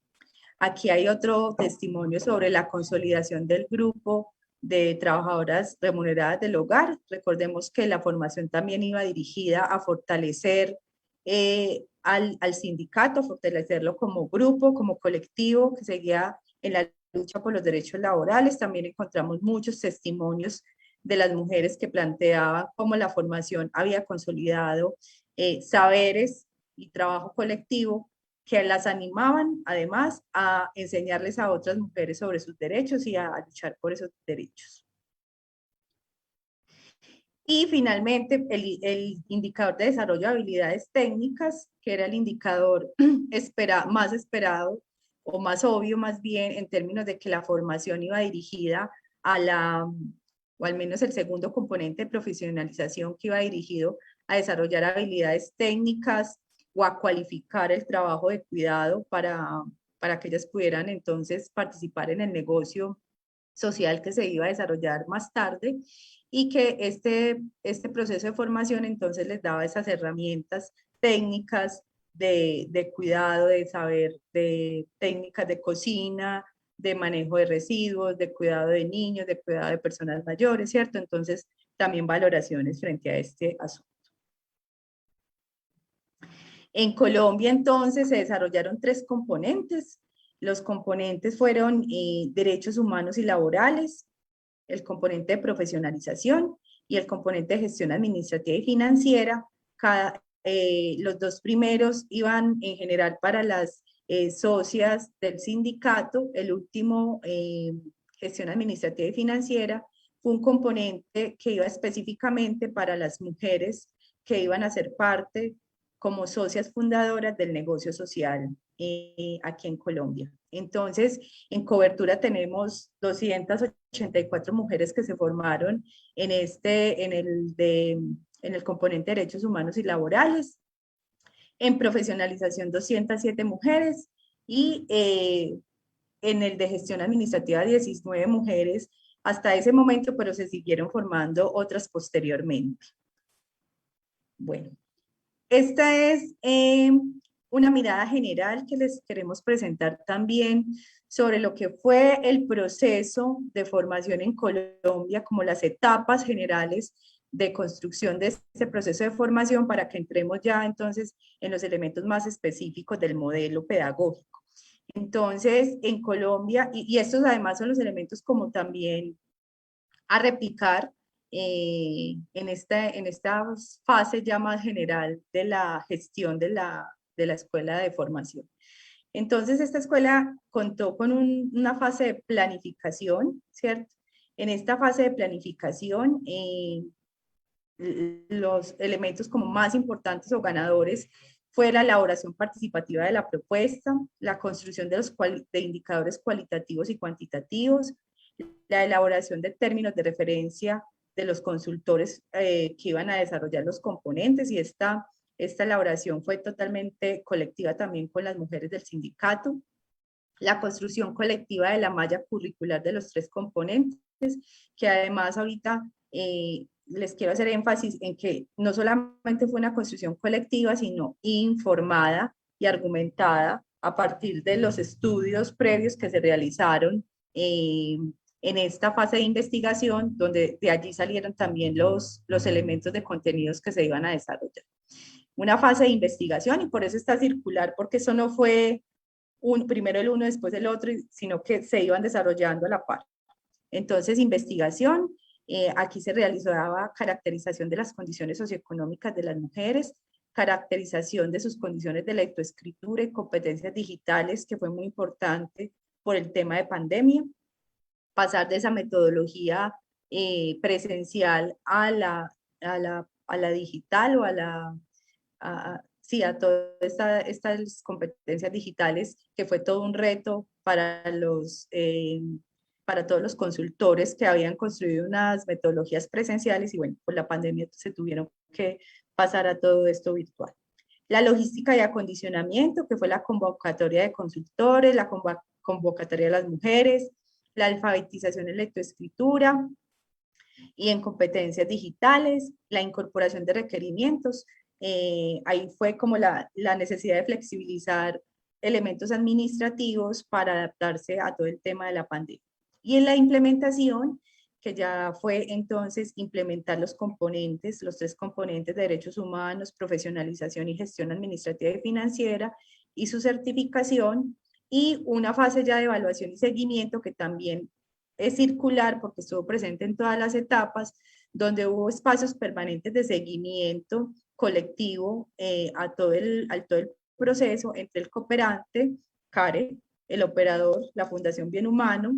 Aquí hay otro testimonio sobre la consolidación del grupo de trabajadoras remuneradas del hogar. Recordemos que la formación también iba dirigida a fortalecer al sindicato, fortalecerlo como grupo, como colectivo que seguía en la lucha por los derechos laborales. También encontramos muchos testimonios de las mujeres que planteaban cómo la formación había consolidado saberes y trabajo colectivo que las animaban además a enseñarles a otras mujeres sobre sus derechos y a luchar por esos derechos. Y finalmente, el indicador de desarrollo de habilidades técnicas, que era el indicador más esperado o más obvio más bien en términos de que la formación iba dirigida a o al menos el segundo componente de profesionalización que iba dirigido a desarrollar habilidades técnicas o a cualificar el trabajo de cuidado para que ellas pudieran entonces participar en el negocio social que se iba a desarrollar más tarde, y que este proceso de formación entonces les daba esas herramientas técnicas de cuidado, de saber, de técnicas de cocina, de manejo de residuos, de cuidado de niños, de cuidado de personas mayores, ¿cierto? Entonces, también valoraciones frente a este asunto. En Colombia, entonces, se desarrollaron 3 componentes. Los componentes fueron derechos humanos y laborales, el componente de profesionalización y el componente de gestión administrativa y financiera. Los 2 primeros iban en general para las socias del sindicato. El último, gestión administrativa y financiera, fue un componente que iba específicamente para las mujeres que iban a ser parte como socias fundadoras del negocio social aquí en Colombia. Entonces, en cobertura tenemos 284 mujeres que se formaron en el componente de derechos humanos y laborales. En profesionalización 207 mujeres y en el de gestión administrativa 19 mujeres hasta ese momento, pero se siguieron formando otras posteriormente. Bueno, esta es una mirada general que les queremos presentar también sobre lo que fue el proceso de formación en Colombia, como las etapas generales de construcción de este proceso de formación, para que entremos ya entonces en los elementos más específicos del modelo pedagógico. Entonces, en Colombia, y estos además son los elementos como también a replicar en esta fase ya más general de la gestión de la escuela de formación. Entonces, esta escuela contó con una fase de planificación, ¿cierto? En esta fase de planificación, los elementos como más importantes o ganadores fue la elaboración participativa de la propuesta, la construcción de indicadores cualitativos y cuantitativos, la elaboración de términos de referencia de los consultores que iban a desarrollar los componentes, y esta elaboración fue totalmente colectiva también con las mujeres del sindicato, la construcción colectiva de la malla curricular de los 3 componentes, que además ahorita les quiero hacer énfasis en que no solamente fue una construcción colectiva, sino informada y argumentada a partir de los estudios previos que se realizaron en esta fase de investigación, donde de allí salieron también los elementos de contenidos que se iban a desarrollar. Una fase de investigación, y por eso está circular, porque eso no fue primero el uno, después el otro, sino que se iban desarrollando a la par. Entonces, investigación, aquí se realizaba caracterización de las condiciones socioeconómicas de las mujeres, caracterización de sus condiciones de lectoescritura y competencias digitales, que fue muy importante por el tema de pandemia, pasar de esa metodología presencial a la digital, o a todas estas competencias digitales, que fue todo un reto para todos los consultores que habían construido unas metodologías presenciales, y bueno, por la pandemia se tuvieron que pasar a todo esto virtual. La logística y acondicionamiento, que fue la convocatoria de consultores, la convocatoria de las mujeres, la alfabetización en lectoescritura y en competencias digitales, la incorporación de requerimientos. Ahí fue como la necesidad de flexibilizar elementos administrativos para adaptarse a todo el tema de la pandemia. Y en la implementación, que ya fue entonces implementar los 3 componentes de derechos humanos, profesionalización y gestión administrativa y financiera, y su certificación, y una fase ya de evaluación y seguimiento, que también es circular porque estuvo presente en todas las etapas, donde hubo espacios permanentes de seguimiento colectivo a todo el proceso entre el cooperante, CARE, el operador, la Fundación Bien Humano,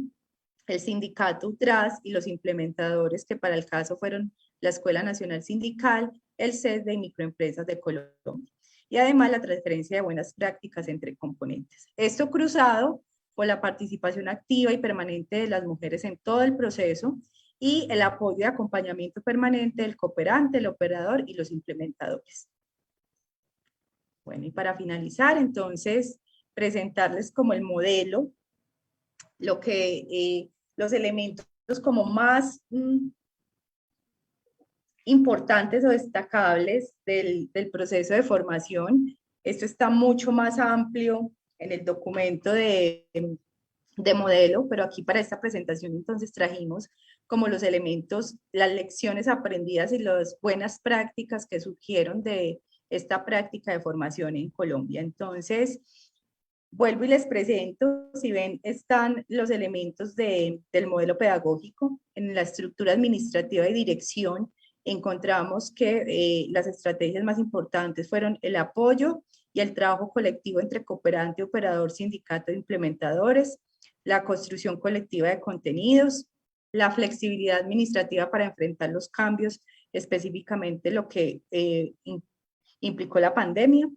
el sindicato UTRAS y los implementadores, que para el caso fueron la Escuela Nacional Sindical, el CESDE y Microempresas de Colombia. Y además la transferencia de buenas prácticas entre componentes. Esto cruzado por la participación activa y permanente de las mujeres en todo el proceso, y el apoyo y acompañamiento permanente del cooperante, el operador y los implementadores. Bueno, y para finalizar, entonces, presentarles como el modelo, los elementos como más importantes o destacables del proceso de formación. Esto está mucho más amplio en el documento de modelo, pero aquí para esta presentación entonces trajimos como los elementos, las lecciones aprendidas y las buenas prácticas que surgieron de esta práctica de formación en Colombia. Entonces, vuelvo y les presento. Si ven, están los elementos del modelo pedagógico. En la estructura administrativa y dirección encontramos que las estrategias más importantes fueron el apoyo y el trabajo colectivo entre cooperante, operador, sindicato e implementadores, la construcción colectiva de contenidos, la flexibilidad administrativa para enfrentar los cambios, específicamente lo que implicó la pandemia,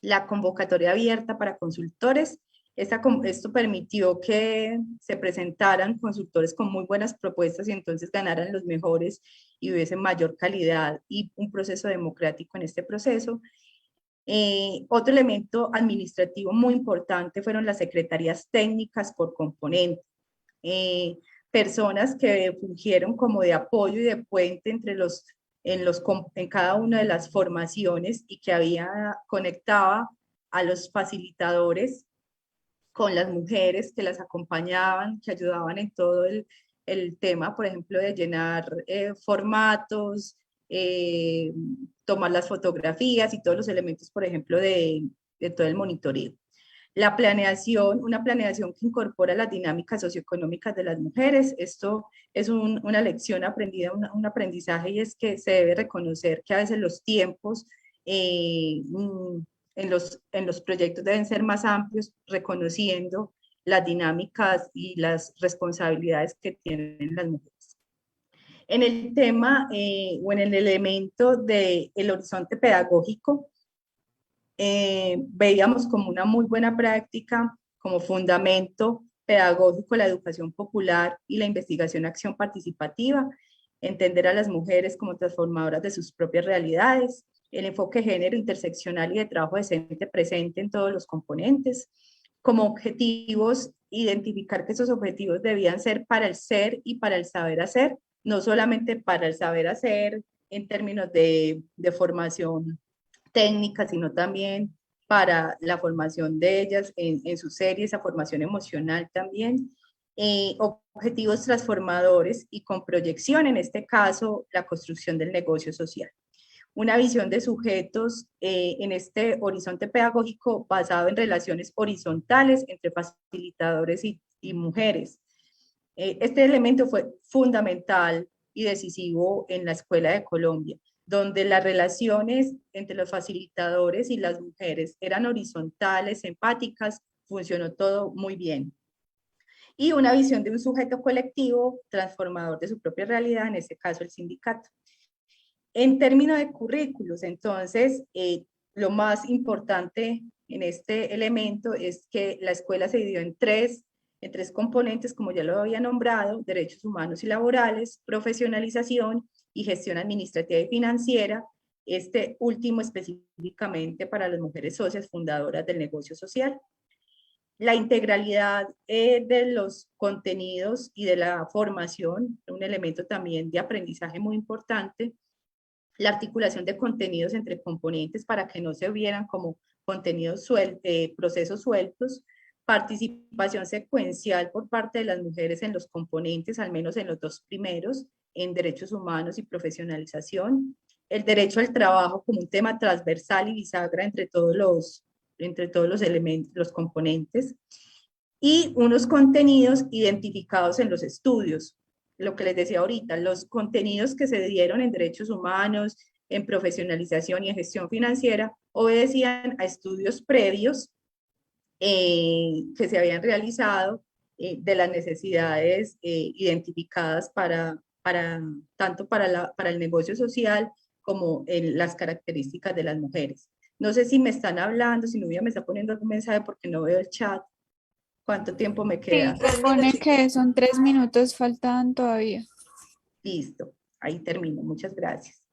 la convocatoria abierta para consultores. Esto permitió que se presentaran consultores con muy buenas propuestas y entonces ganaran los mejores y hubiese mayor calidad y un proceso democrático en este proceso. Otro elemento administrativo muy importante fueron las secretarías técnicas por componente. Personas que fungieron como de apoyo y de puente entre en cada una de las formaciones, y que conectaba a los facilitadores con las mujeres que las acompañaban, que ayudaban en todo el tema, por ejemplo, de llenar formatos, tomar las fotografías y todos los elementos, por ejemplo, de todo el monitoreo. La planeación, una planeación que incorpora las dinámicas socioeconómicas de las mujeres. Esto es una lección aprendida, un aprendizaje, y es que se debe reconocer que a veces los tiempos en los proyectos deben ser más amplios, reconociendo las dinámicas y las responsabilidades que tienen las mujeres. En el tema o en el elemento del horizonte pedagógico, veíamos como una muy buena práctica, como fundamento pedagógico, la educación popular y la investigación-acción participativa, entender a las mujeres como transformadoras de sus propias realidades, el enfoque de género interseccional y de trabajo decente presente en todos los componentes, como objetivos, identificar que esos objetivos debían ser para el ser y para el saber hacer, no solamente para el saber hacer en términos de formación técnica, sino también para la formación de ellas en sus series, esa formación emocional también, objetivos transformadores y con proyección, en este caso, la construcción del negocio social. Una visión de sujetos en este horizonte pedagógico basado en relaciones horizontales entre facilitadores y mujeres. Este elemento fue fundamental y decisivo en la Escuela de Colombia, donde las relaciones entre los facilitadores y las mujeres eran horizontales, empáticas, funcionó todo muy bien. Y una visión de un sujeto colectivo transformador de su propia realidad, en este caso el sindicato. En términos de currículos, entonces, lo más importante en este elemento es que la escuela se dividió en tres componentes, como ya lo había nombrado: derechos humanos y laborales, profesionalización y gestión administrativa y financiera, este último específicamente para las mujeres socias fundadoras del negocio social. La integralidad de los contenidos y de la formación, un elemento también de aprendizaje muy importante. La articulación de contenidos entre componentes para que no se vieran como contenidos procesos sueltos. Participación secuencial por parte de las mujeres en los componentes, al menos en los dos primeros, en derechos humanos y profesionalización. El derecho al trabajo como un tema transversal y bisagra entre todos los elementos, los componentes. Y unos contenidos identificados en los estudios. Lo que les decía ahorita, los contenidos que se dieron en derechos humanos, en profesionalización y en gestión financiera, obedecían a estudios previos que se habían realizado de las necesidades identificadas tanto para el negocio social como en las características de las mujeres. No sé si me están hablando, si Nubia me está poniendo algún mensaje porque no veo el chat. ¿Cuánto tiempo me queda? Sí, supone que son 3 minutos, faltan todavía. Listo, ahí termino, muchas gracias.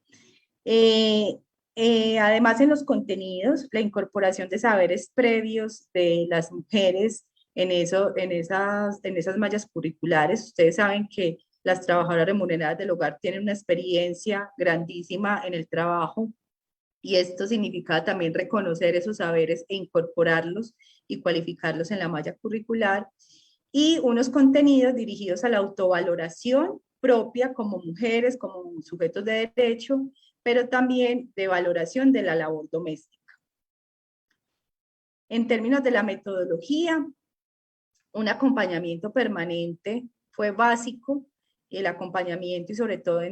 Además, en los contenidos, la incorporación de saberes previos de las mujeres en esas mallas curriculares. Ustedes saben que las trabajadoras remuneradas del hogar tienen una experiencia grandísima en el trabajo, y esto significa también reconocer esos saberes e incorporarlos y cualificarlos en la malla curricular. Y unos contenidos dirigidos a la autovaloración propia como mujeres, como sujetos de derecho, pero también de valoración de la labor doméstica. En términos de la metodología, un acompañamiento permanente fue básico, el acompañamiento, y sobre todo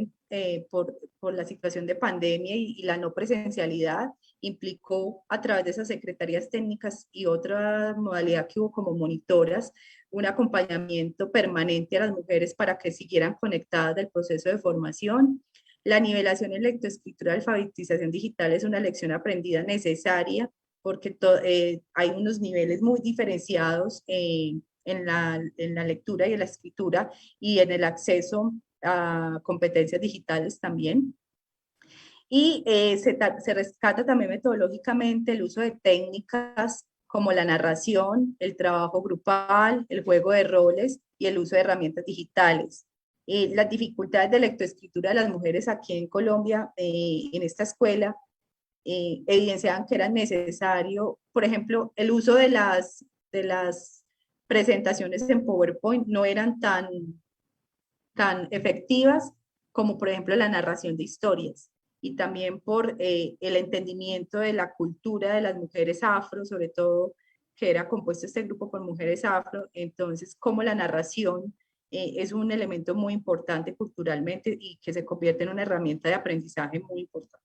por la situación de pandemia y la no presencialidad, implicó a través de esas secretarías técnicas y otra modalidad que hubo como monitoras, un acompañamiento permanente a las mujeres para que siguieran conectadas del proceso de formación. La nivelación en lectoescritura y alfabetización digital es una lección aprendida necesaria porque hay unos niveles muy diferenciados en la lectura y en la escritura y en el acceso a competencias digitales también. Y se rescata también metodológicamente el uso de técnicas como la narración, el trabajo grupal, el juego de roles y el uso de herramientas digitales. Las dificultades de lectoescritura de las mujeres aquí en Colombia, en esta escuela, evidenciaban que era necesario, por ejemplo, el uso de las presentaciones en PowerPoint no eran tan efectivas como, por ejemplo, la narración de historias, y también por el entendimiento de la cultura de las mujeres afro, sobre todo que era compuesto este grupo por mujeres afro, entonces como la narración es un elemento muy importante culturalmente y que se convierte en una herramienta de aprendizaje muy importante.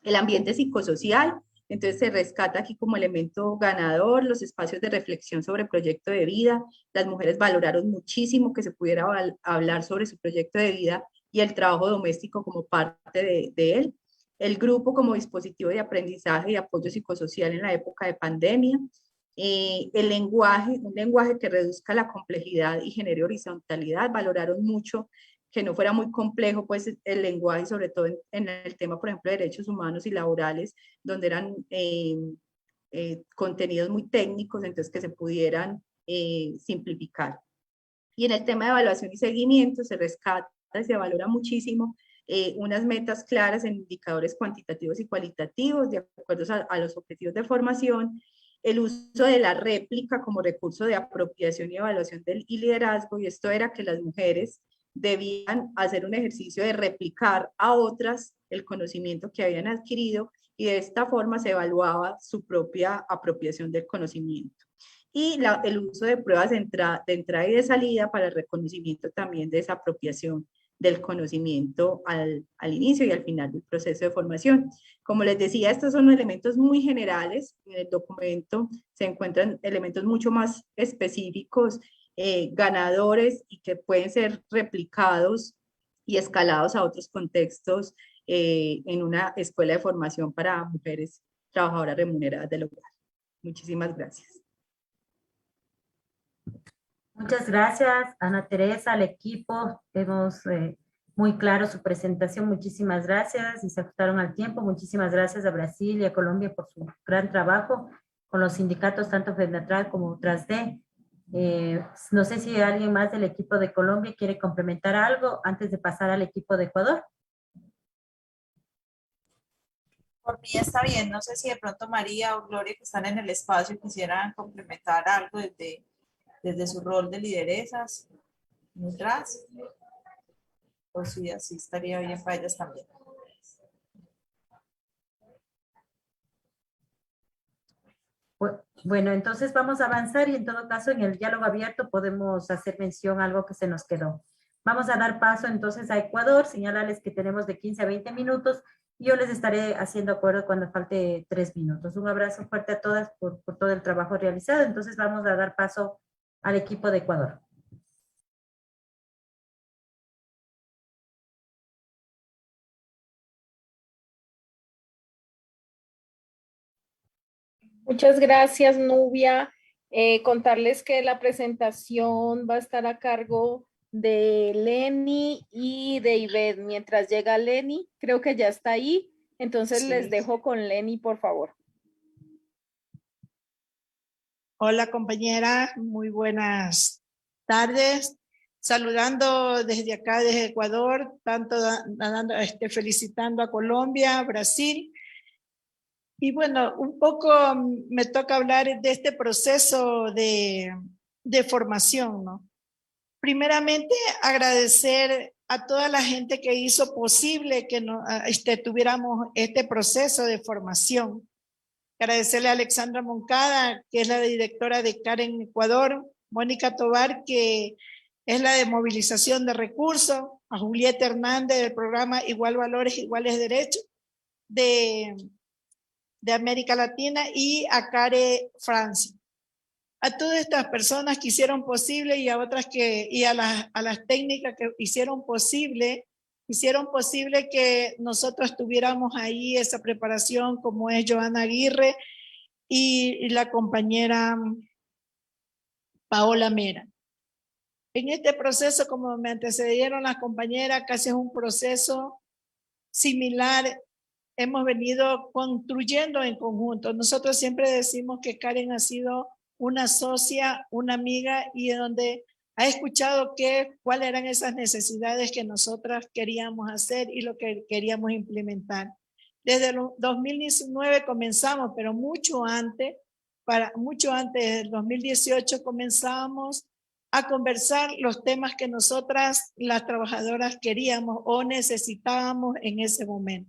El ambiente psicosocial, entonces se rescata aquí como elemento ganador, los espacios de reflexión sobre el proyecto de vida. Las mujeres valoraron muchísimo que se pudiera hablar sobre su proyecto de vida y el trabajo doméstico como parte de él. El grupo como dispositivo de aprendizaje y apoyo psicosocial en la época de pandemia. El lenguaje, un lenguaje que reduzca la complejidad y genere horizontalidad. Valoraron mucho que no fuera muy complejo pues el lenguaje, sobre todo en el tema, por ejemplo, de derechos humanos y laborales, donde eran contenidos muy técnicos, entonces que se pudieran simplificar. Y en el tema de evaluación y seguimiento se rescata y se valora muchísimo unas metas claras en indicadores cuantitativos y cualitativos de acuerdo a los objetivos de formación, el uso de la réplica como recurso de apropiación y evaluación y liderazgo, y esto era que las mujeres debían hacer un ejercicio de replicar a otras el conocimiento que habían adquirido, y de esta forma se evaluaba su propia apropiación del conocimiento. Y el uso de pruebas de entrada y de salida para el reconocimiento también de esa apropiación del conocimiento al inicio y al final del proceso de formación. Como les decía, estos son elementos muy generales. En el documento se encuentran elementos mucho más específicos, ganadores, y que pueden ser replicados y escalados a otros contextos en una escuela de formación para mujeres trabajadoras remuneradas del hogar. Muchísimas gracias. Muchas gracias, Ana Teresa, al equipo. Vemos muy claro su presentación. Muchísimas gracias y se ajustaron al tiempo. Muchísimas gracias a Brasil y a Colombia por su gran trabajo con los sindicatos, tanto FEDNATRAL como TRASD. No sé si alguien más del equipo de Colombia quiere complementar algo antes de pasar al equipo de Ecuador. Por mí está bien, no sé si de pronto María o Gloria, que están en el espacio, quisieran complementar algo desde su rol de lideresas, mientras, o si así estaría bien para ellas también. Bueno, entonces vamos a avanzar y en todo caso en el diálogo abierto podemos hacer mención a algo que se nos quedó. Vamos a dar paso entonces a Ecuador, señalarles que tenemos de 15 a 20 minutos y yo les estaré haciendo acuerdo cuando falte 3 minutos. Un abrazo fuerte a todas por todo el trabajo realizado. Entonces vamos a dar paso al equipo de Ecuador. Muchas gracias, Nubia. Contarles que la presentación va a estar a cargo de Lenny y de Ivette. Mientras llega Lenny, creo que ya está ahí. Entonces Sí. les dejo con Lenny, por favor. Hola compañera, muy buenas tardes. Saludando desde acá, desde Ecuador, tanto felicitando a Colombia, Brasil. Y bueno, un poco me toca hablar de este proceso de formación, ¿no? Primeramente, agradecer a toda la gente que hizo posible que tuviéramos este proceso de formación. Agradecerle a Alexandra Moncada, que es la directora de Karen Ecuador, Mónica Tobar, que es la de movilización de recursos, a Julieta Hernández del programa Igual Valores, Iguales Derechos de América Latina, y a Care Francia. A todas estas personas que hicieron posible y a otras y a las técnicas que hicieron posible que nosotros tuviéramos ahí esa preparación, como es Joana Aguirre y la compañera Paola Mera. En este proceso, como me antecedieron las compañeras, casi es un proceso similar. Hemos venido construyendo en conjunto. Nosotros siempre decimos que Karen ha sido una socia, una amiga, y donde ha escuchado cuáles eran esas necesidades que nosotras queríamos hacer y lo que queríamos implementar. Desde el 2019 comenzamos, pero mucho antes del 2018 comenzamos a conversar los temas que nosotras, las trabajadoras, queríamos o necesitábamos en ese momento.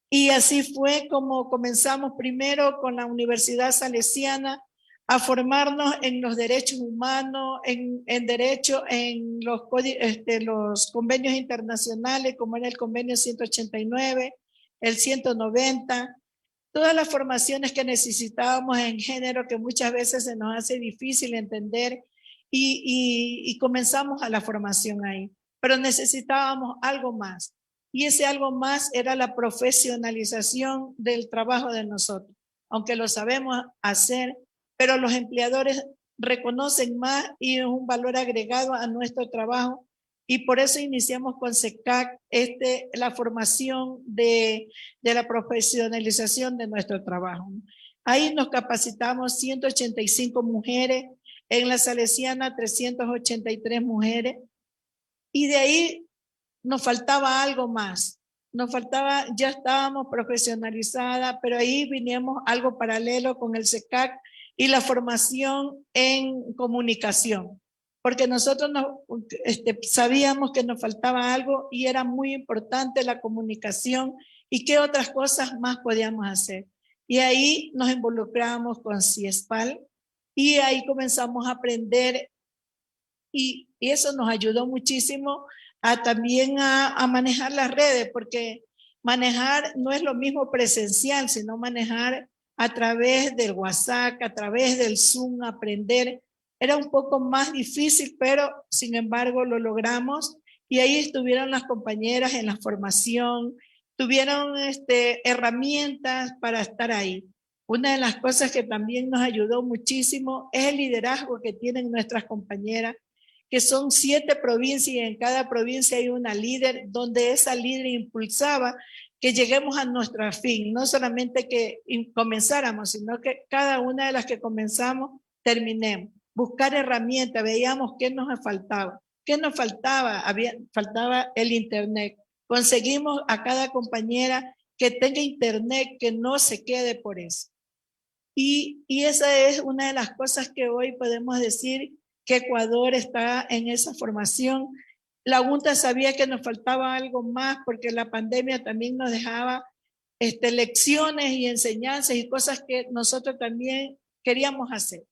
Y así fue como comenzamos primero con la Universidad Salesiana a formarnos en los derechos humanos, en derecho, en los convenios internacionales, como era el convenio 189, el 190, todas las formaciones que necesitábamos en género que muchas veces se nos hace difícil entender y comenzamos a la formación ahí. Pero necesitábamos algo más. Y ese algo más era la profesionalización del trabajo de nosotros. Aunque lo sabemos hacer, pero los empleadores reconocen más y es un valor agregado a nuestro trabajo. Y por eso iniciamos con SECAC la formación de la profesionalización de nuestro trabajo. Ahí nos capacitamos 185 mujeres, en la Salesiana 383 mujeres, y de ahí nos faltaba algo más. Nos faltaba, ya estábamos profesionalizadas, pero ahí vinimos algo paralelo con el SECAC y la formación en comunicación. Porque nosotros sabíamos que nos faltaba algo y era muy importante la comunicación y qué otras cosas más podíamos hacer. Y ahí nos involucramos con CIESPAL y ahí comenzamos a aprender y eso nos ayudó muchísimo también a manejar las redes, porque manejar no es lo mismo presencial, sino manejar a través del WhatsApp, a través del Zoom, aprender. Era un poco más difícil, pero sin embargo lo logramos y ahí estuvieron las compañeras en la formación, tuvieron herramientas para estar ahí. Una de las cosas que también nos ayudó muchísimo es el liderazgo que tienen nuestras compañeras, que son 7 provincias y en cada provincia hay una líder, donde esa líder impulsaba que lleguemos a nuestro fin, no solamente que comenzáramos, sino que cada una de las que comenzamos terminemos. Buscar herramientas, veíamos qué nos faltaba. ¿Qué nos faltaba? Faltaba el internet. Conseguimos a cada compañera que tenga internet, que no se quede por eso. Y esa es una de las cosas que hoy podemos decir que Ecuador está en esa formación. La Junta sabía que nos faltaba algo más porque la pandemia también nos dejaba lecciones y enseñanzas y cosas que nosotros también queríamos hacer.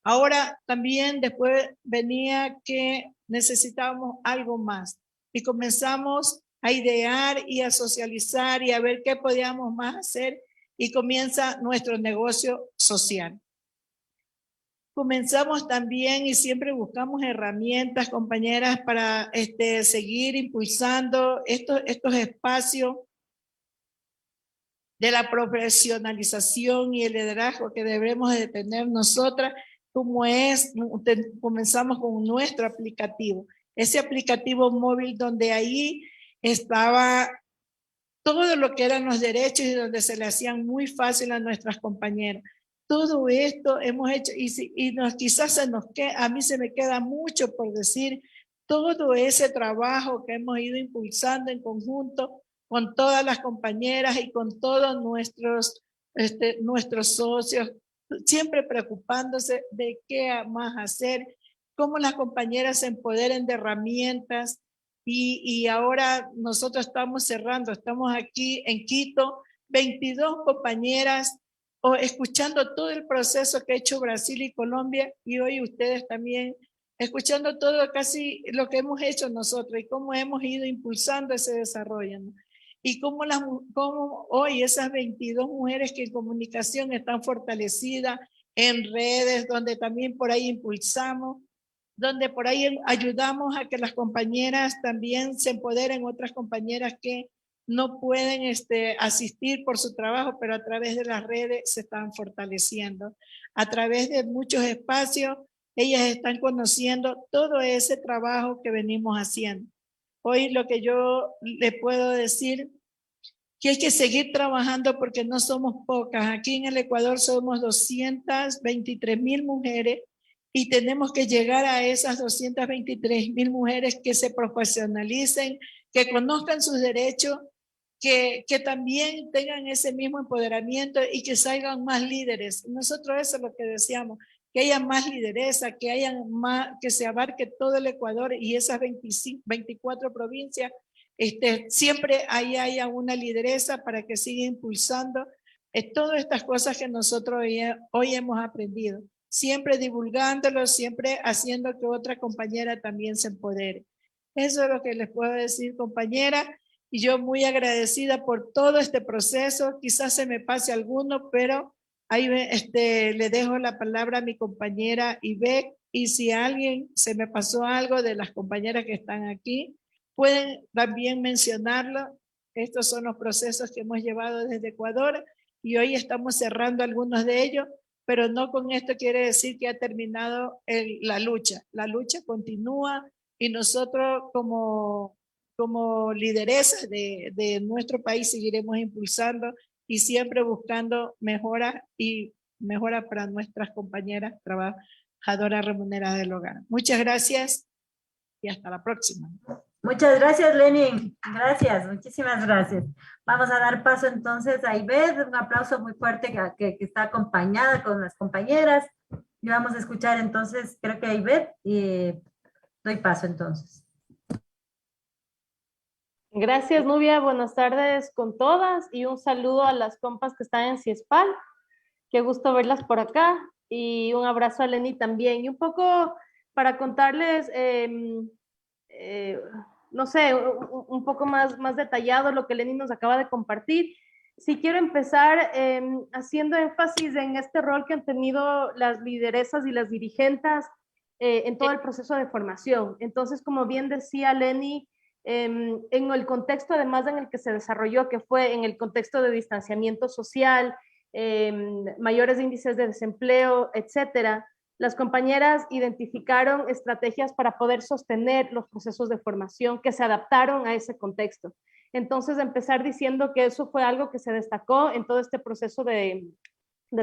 Ahora también después venía que necesitábamos algo más y comenzamos a idear y a socializar y a ver qué podíamos más hacer y comienza nuestro negocio social. Comenzamos también y siempre buscamos herramientas, compañeras, para seguir impulsando estos espacios de la profesionalización y el liderazgo que debemos de tener nosotras, como comenzamos con nuestro aplicativo. Ese aplicativo móvil donde ahí estaba todo lo que eran los derechos y donde se le hacían muy fácil a nuestras compañeras. Todo esto hemos hecho quizás a mí se me queda mucho por decir todo ese trabajo que hemos ido impulsando en conjunto con todas las compañeras y con todos nuestros socios, siempre preocupándose de qué más hacer, cómo las compañeras se empoderen de herramientas y ahora nosotros estamos cerrando, estamos aquí en Quito, 22 compañeras escuchando todo el proceso que ha hecho Brasil y Colombia y hoy ustedes también escuchando todo casi lo que hemos hecho nosotros y cómo hemos ido impulsando ese desarrollo, ¿no? Y cómo hoy esas 22 mujeres que en comunicación están fortalecidas en redes, donde también por ahí impulsamos, donde por ahí ayudamos a que las compañeras también se empoderen, otras compañeras que no pueden asistir por su trabajo, pero a través de las redes se están fortaleciendo. A través de muchos espacios, ellas están conociendo todo ese trabajo que venimos haciendo. Hoy lo que yo le puedo decir, que hay que seguir trabajando porque no somos pocas. Aquí en el Ecuador somos 223,000 mujeres y tenemos que llegar a esas 223,000 mujeres que se profesionalicen, que conozcan sus derechos, que también tengan ese mismo empoderamiento y que salgan más líderes. Nosotros eso es lo que deseamos, que haya más lideresa, que haya más, que se abarque todo el Ecuador y esas 24 provincias, siempre ahí haya una lideresa para que siga impulsando todas estas cosas que nosotros hoy hemos aprendido. Siempre divulgándolo, siempre haciendo que otra compañera también se empodere. Eso es lo que les puedo decir, compañera. Y yo muy agradecida por todo este proceso. Quizás se me pase alguno, pero ahí le dejo la palabra a mi compañera Ivette. Y si alguien se me pasó algo de las compañeras que están aquí, pueden también mencionarlo. Estos son los procesos que hemos llevado desde Ecuador y hoy estamos cerrando algunos de ellos, pero no con esto quiere decir que ha terminado la lucha. La lucha continúa y nosotros como lideresas de nuestro país seguiremos impulsando y siempre buscando mejoras para nuestras compañeras trabajadoras remuneradas del hogar. Muchas gracias y hasta la próxima. Muchas gracias, Lenin. Gracias, muchísimas gracias. Vamos a dar paso entonces a Ivette, un aplauso muy fuerte que está acompañada con las compañeras. Y vamos a escuchar entonces, creo que a Ivette, y doy paso entonces. Gracias, Nubia. Buenas tardes con todas y un saludo a las compas que están en CIESPAL. Qué gusto verlas por acá y un abrazo a Lenny también. Y un poco para contarles, no sé, un poco más detallado lo que Lenny nos acaba de compartir. Sí quiero empezar haciendo énfasis en este rol que han tenido las lideresas y las dirigentes en todo el proceso de formación. Entonces, como bien decía Lenny, en el contexto además en el que se desarrolló, que fue en el contexto de distanciamiento social, mayores índices de desempleo, etcétera, las compañeras identificaron estrategias para poder sostener los procesos de formación que se adaptaron a ese contexto. Entonces, empezar diciendo que eso fue algo que se destacó en todo este proceso de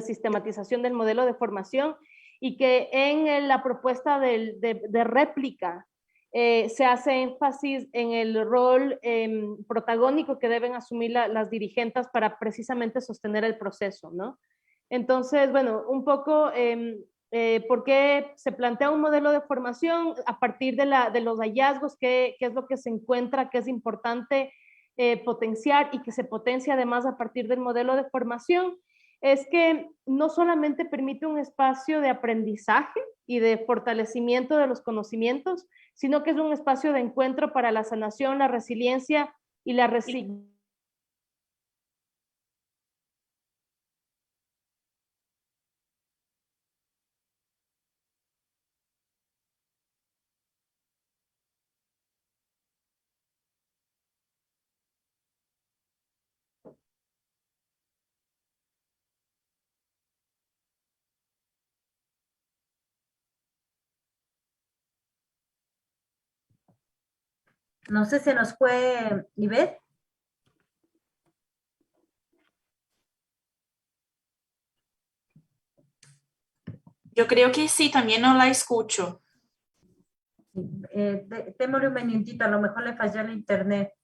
sistematización del modelo de formación y que en la propuesta de réplica se hace énfasis en el rol protagónico que deben asumir las dirigentes para precisamente sostener el proceso, ¿no? Entonces, bueno, un poco por qué se plantea un modelo de formación a partir de los hallazgos, qué es lo que se encuentra, que es importante potenciar y que se potencia además a partir del modelo de formación, es que no solamente permite un espacio de aprendizaje y de fortalecimiento de los conocimientos, sino que es un espacio de encuentro para la sanación, la resiliencia y la resignación. No sé, se nos fue Ivette. Yo creo que sí, también no la escucho. Démosle un minutito, a lo mejor le falló el internet.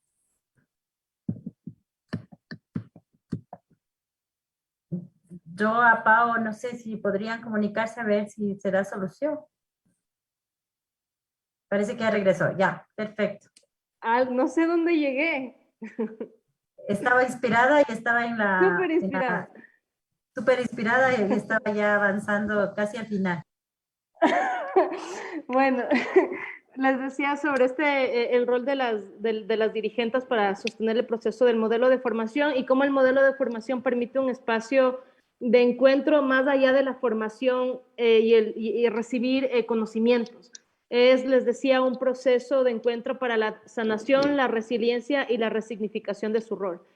Yo a Pau, no sé si podrían comunicarse a ver si se da solución. Parece que ya regresó, ya, perfecto. No sé dónde llegué. Estaba inspirada y estaba en la... Súper inspirada. Súper inspirada y estaba ya avanzando casi al final. Bueno, les decía sobre el rol de las dirigentes para sostener el proceso del modelo de formación y cómo el modelo de formación permite un espacio de encuentro más allá de la formación y recibir conocimientos. Les decía, un proceso de encuentro para la sanación, la resiliencia y la resignificación de su rol.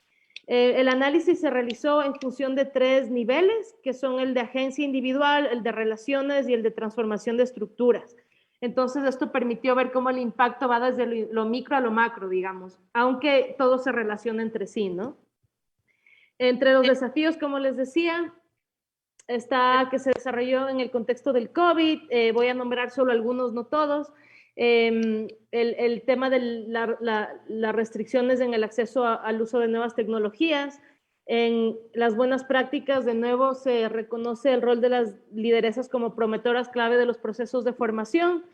El análisis se realizó en función de 3 niveles, que son el de agencia individual, el de relaciones y el de transformación de estructuras. Entonces, esto permitió ver cómo el impacto va desde lo micro a lo macro, digamos, aunque todo se relaciona entre sí, ¿no? Entre los desafíos, como les decía, está que se desarrolló en el contexto del COVID, voy a nombrar solo algunos, no todos. el tema de las restricciones en el acceso al uso de nuevas tecnologías. En las buenas prácticas, de nuevo, se reconoce el rol de las lideresas como promotoras clave de los procesos de formación.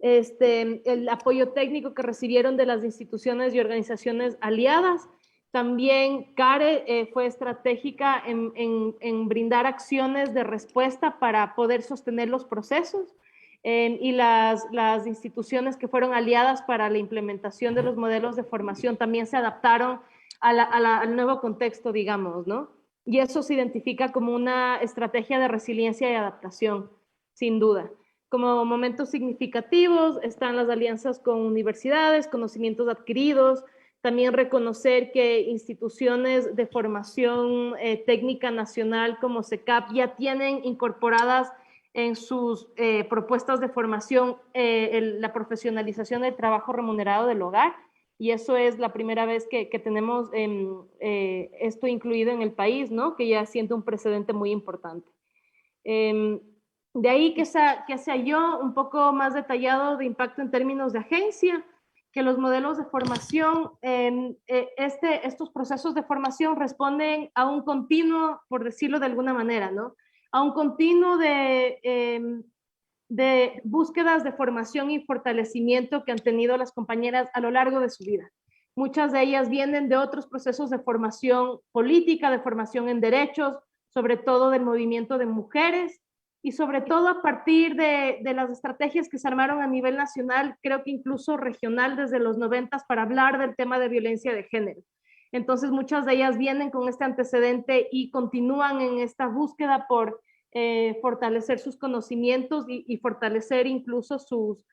El apoyo técnico que recibieron de las instituciones y organizaciones aliadas. También CARE fue estratégica en brindar acciones de respuesta para poder sostener los procesos. Y las instituciones que fueron aliadas para la implementación de los modelos de formación también se adaptaron al nuevo contexto, digamos, ¿no? Y eso se identifica como una estrategia de resiliencia y adaptación, sin duda. Como momentos significativos están las alianzas con universidades, conocimientos adquiridos, también reconocer que instituciones de formación técnica nacional como SECAP ya tienen incorporadas en sus propuestas de formación la profesionalización del trabajo remunerado del hogar, y eso es la primera vez que tenemos esto incluido en el país, ¿no? Que ya siente un precedente muy importante. De ahí que sea yo un poco más detallado de impacto en términos de agencia, que los modelos de formación, estos procesos de formación responden a un continuo, por decirlo de alguna manera, ¿no? A un continuo de búsquedas de formación y fortalecimiento que han tenido las compañeras a lo largo de su vida. Muchas de ellas vienen de otros procesos de formación política, de formación en derechos, sobre todo del movimiento de mujeres, y sobre todo a partir de las estrategias que se armaron a nivel nacional, creo que incluso regional desde los 90 para hablar del tema de violencia de género. Entonces muchas de ellas vienen con este antecedente y continúan en esta búsqueda por fortalecer sus conocimientos y fortalecer incluso sus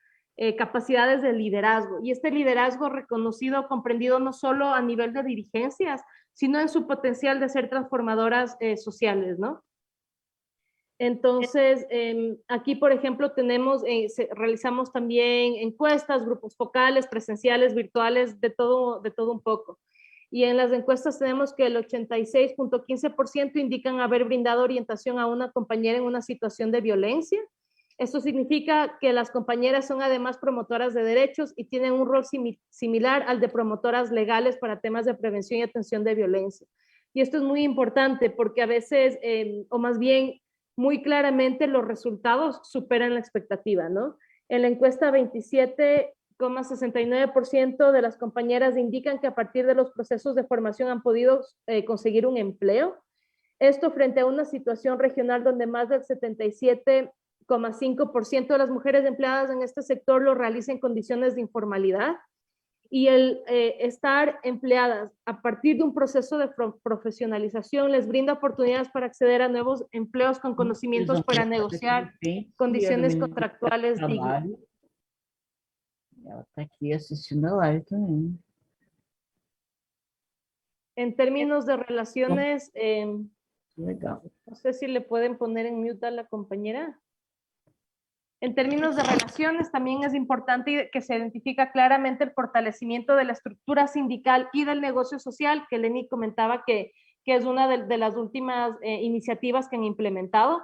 capacidades de liderazgo. Y este liderazgo reconocido, comprendido no solo a nivel de dirigencias, sino en su potencial de ser transformadoras sociales, ¿no? Entonces, aquí, por ejemplo, realizamos también encuestas, grupos focales, presenciales, virtuales, de todo un poco. Y en las encuestas tenemos que el 86.15% indican haber brindado orientación a una compañera en una situación de violencia. Esto significa que las compañeras son además promotoras de derechos y tienen un rol similar al de promotoras legales para temas de prevención y atención de violencia. Y esto es muy importante porque a veces, o más bien, muy claramente los resultados superan la expectativa, ¿no? En la encuesta 27,69% de las compañeras indican que a partir de los procesos de formación han podido conseguir un empleo. Esto frente a una situación regional donde más del 77,5% de las mujeres empleadas en este sector lo realizan en condiciones de informalidad. Y el estar empleadas a partir de un proceso de profesionalización les brinda oportunidades para acceder a nuevos empleos con conocimientos para negociar condiciones contractuales dignas. Ela está aqui assistindo a live também. En términos de relaciones, Legal. no sé si le pueden poner en mute a la compañera. En términos de relaciones, también es importante que se identifica claramente el fortalecimiento de la estructura sindical y del negocio social, que Lenny comentaba que es una de las últimas iniciativas que han implementado,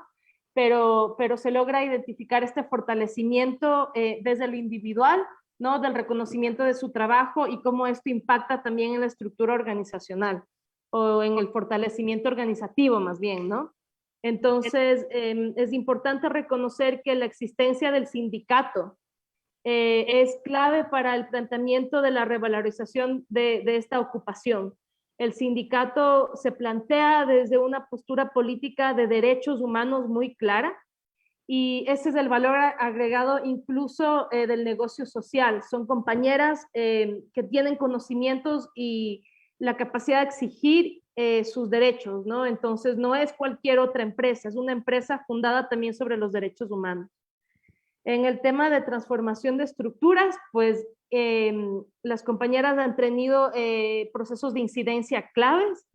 pero se logra identificar este fortalecimiento desde lo individual, ¿no? Del reconocimiento de su trabajo y cómo esto impacta también en la estructura organizacional o en el fortalecimiento organizativo más bien, ¿no? Entonces, es importante reconocer que la existencia del sindicato es clave para el planteamiento de la revalorización de esta ocupación. El sindicato se plantea desde una postura política de derechos humanos muy clara y ese es el valor agregado incluso del negocio social. Son compañeras que tienen conocimientos y la capacidad de exigir sus derechos, ¿no? Entonces no es cualquier otra empresa, es una empresa fundada también sobre los derechos humanos. En el tema de transformación de estructuras, pues las compañeras han tenido procesos de incidencia claves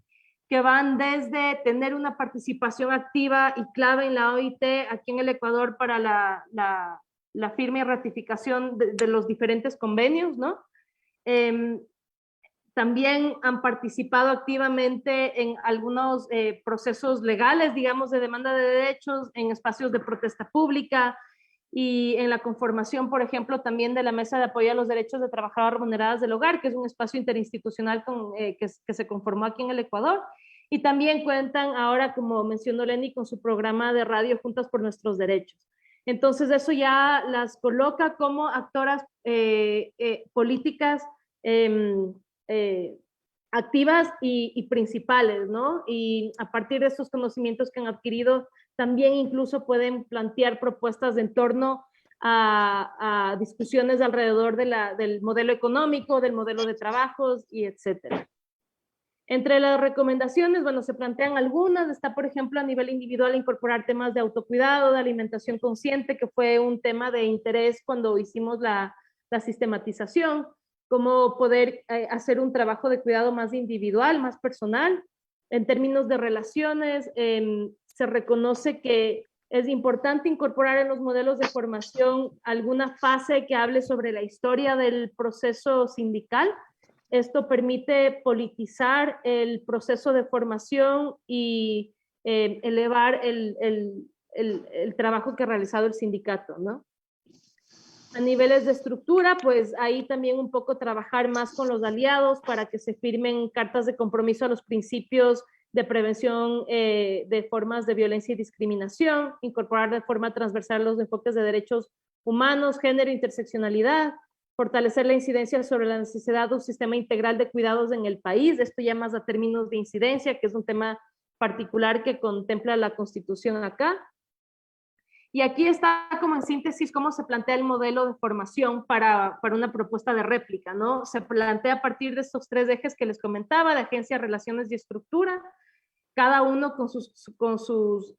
que van desde tener una participación activa y clave en la OIT aquí en el Ecuador para la firma y ratificación de los diferentes convenios, ¿no? También han participado activamente en algunos procesos legales, digamos, de demanda de derechos, en espacios de protesta pública, y en la conformación, por ejemplo, también de la Mesa de Apoyo a los Derechos de Trabajadoras Remuneradas del Hogar, que es un espacio interinstitucional que se conformó aquí en el Ecuador. Y también cuentan ahora, como mencionó Lenny, con su programa de radio Juntas por Nuestros Derechos. Entonces eso ya las coloca como actoras políticas activas y principales, ¿no? Y a partir de estos conocimientos que han adquirido, también incluso pueden plantear propuestas en torno a discusiones alrededor del modelo económico, del modelo de trabajos y etcétera. Entre las recomendaciones, bueno, se plantean algunas, está por ejemplo a nivel individual incorporar temas de autocuidado, de alimentación consciente, que fue un tema de interés cuando hicimos la sistematización, cómo poder hacer un trabajo de cuidado más individual, más personal. En términos de relaciones, se reconoce que es importante incorporar en los modelos de formación alguna fase que hable sobre la historia del proceso sindical. Esto permite politizar el proceso de formación y elevar el trabajo que ha realizado el sindicato, ¿no? A niveles de estructura, pues ahí también un poco trabajar más con los aliados para que se firmen cartas de compromiso a los principios de prevención de formas de violencia y discriminación, incorporar de forma transversal los enfoques de derechos humanos, género e interseccionalidad, fortalecer la incidencia sobre la necesidad de un sistema integral de cuidados en el país, esto ya más a términos de incidencia, que es un tema particular que contempla la Constitución acá. Y aquí está como en síntesis cómo se plantea el modelo de formación para una propuesta de réplica, ¿no? Se plantea a partir de estos tres ejes que les comentaba, de agencia, relaciones y estructura, cada uno con sus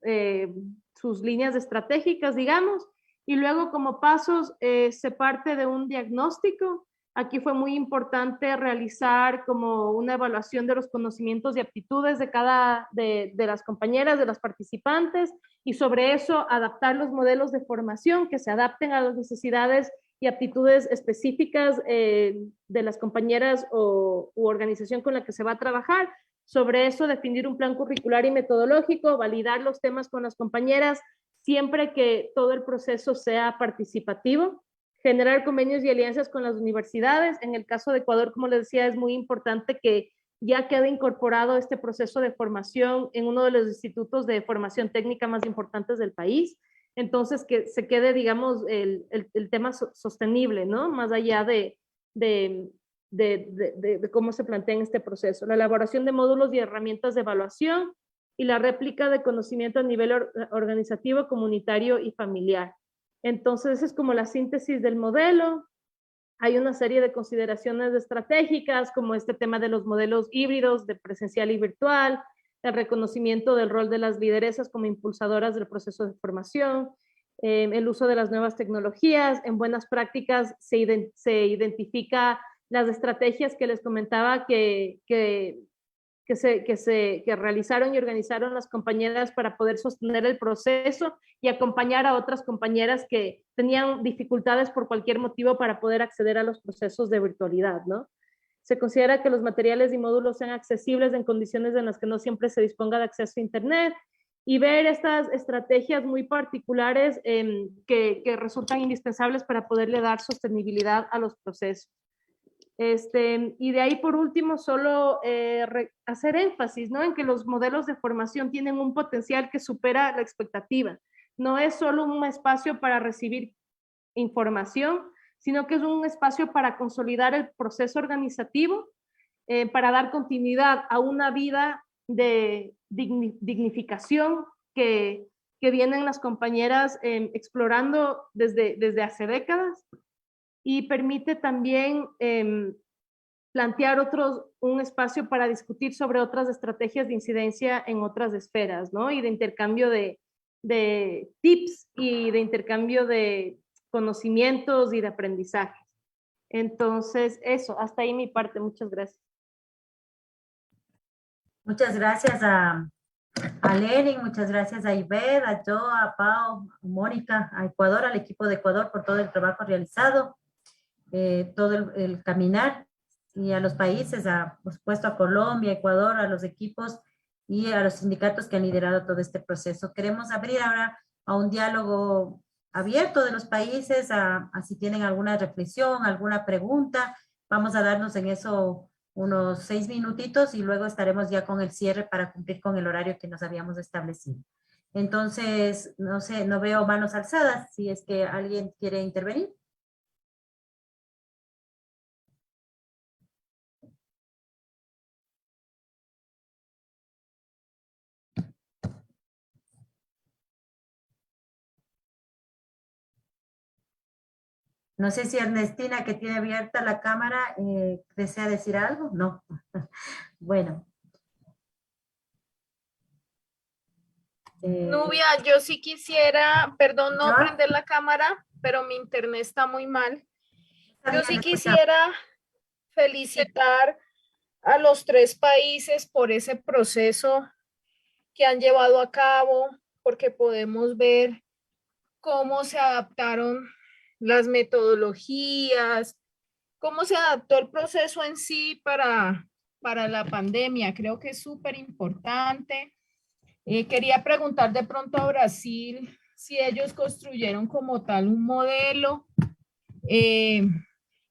líneas estratégicas, digamos, y luego como pasos se parte de un diagnóstico. Aquí fue muy importante realizar como una evaluación de los conocimientos y aptitudes de las compañeras, de las participantes, y sobre eso adaptar los modelos de formación que se adapten a las necesidades y aptitudes específicas de las compañeras u organización con la que se va a trabajar. Sobre eso definir un plan curricular y metodológico, validar los temas con las compañeras, siempre que todo el proceso sea participativo, generar convenios y alianzas con las universidades. En el caso de Ecuador, como les decía, es muy importante que ya quede incorporado este proceso de formación en uno de los institutos de formación técnica más importantes del país. Entonces, que se quede, digamos, el tema sostenible, ¿no? Más allá de cómo se plantea en este proceso. La elaboración de módulos y herramientas de evaluación y la réplica de conocimiento a nivel organizativo, comunitario y familiar. Entonces, esa es como la síntesis del modelo. Hay una serie de consideraciones estratégicas, como este tema de los modelos híbridos de presencial y virtual, el reconocimiento del rol de las lideresas como impulsadoras del proceso de formación, el uso de las nuevas tecnologías. En buenas prácticas se identifica las estrategias que les comentaba que realizaron y organizaron las compañeras para poder sostener el proceso y acompañar a otras compañeras que tenían dificultades por cualquier motivo para poder acceder a los procesos de virtualidad, ¿no? Se considera que los materiales y módulos sean accesibles en condiciones en las que no siempre se disponga de acceso a Internet, y ver estas estrategias muy particulares que resultan indispensables para poderle dar sostenibilidad a los procesos. Y de ahí, por último, solo hacer énfasis, ¿no?, en que los modelos de formación tienen un potencial que supera la expectativa. No es solo un espacio para recibir información, sino que es un espacio para consolidar el proceso organizativo, para dar continuidad a una vida de dignificación que vienen las compañeras explorando desde hace décadas, y permite también plantear un espacio para discutir sobre otras estrategias de incidencia en otras esferas, ¿no? Y de intercambio de tips y de intercambio de conocimientos y de aprendizaje. Entonces, eso, hasta ahí mi parte. Muchas gracias. Muchas gracias a Lenny, muchas gracias a Ivette, a Joe, a Pau, a Mónica, a Ecuador, al equipo de Ecuador por todo el trabajo realizado, todo el caminar, y a los países, por supuesto a Colombia, Ecuador, a los equipos y a los sindicatos que han liderado todo este proceso. Queremos abrir ahora a un diálogo abierto de los países a si tienen alguna reflexión, alguna pregunta. Vamos a darnos en eso unos 6 minutitos y luego estaremos ya con el cierre para cumplir con el horario que nos habíamos establecido. Entonces, no sé, no veo manos alzadas, si es que alguien quiere intervenir. No sé si Ernestina, que tiene abierta la cámara, desea decir algo. No. Bueno. Nubia, yo sí quisiera, perdón, no prender la cámara, pero mi internet está muy mal. Yo sí quisiera felicitar a los 3 países por ese proceso que han llevado a cabo, porque podemos ver cómo se adaptaron las metodologías, cómo se adaptó el proceso en sí para la pandemia. Creo que es súper importante. Quería preguntar de pronto a Brasil si ellos construyeron como tal un modelo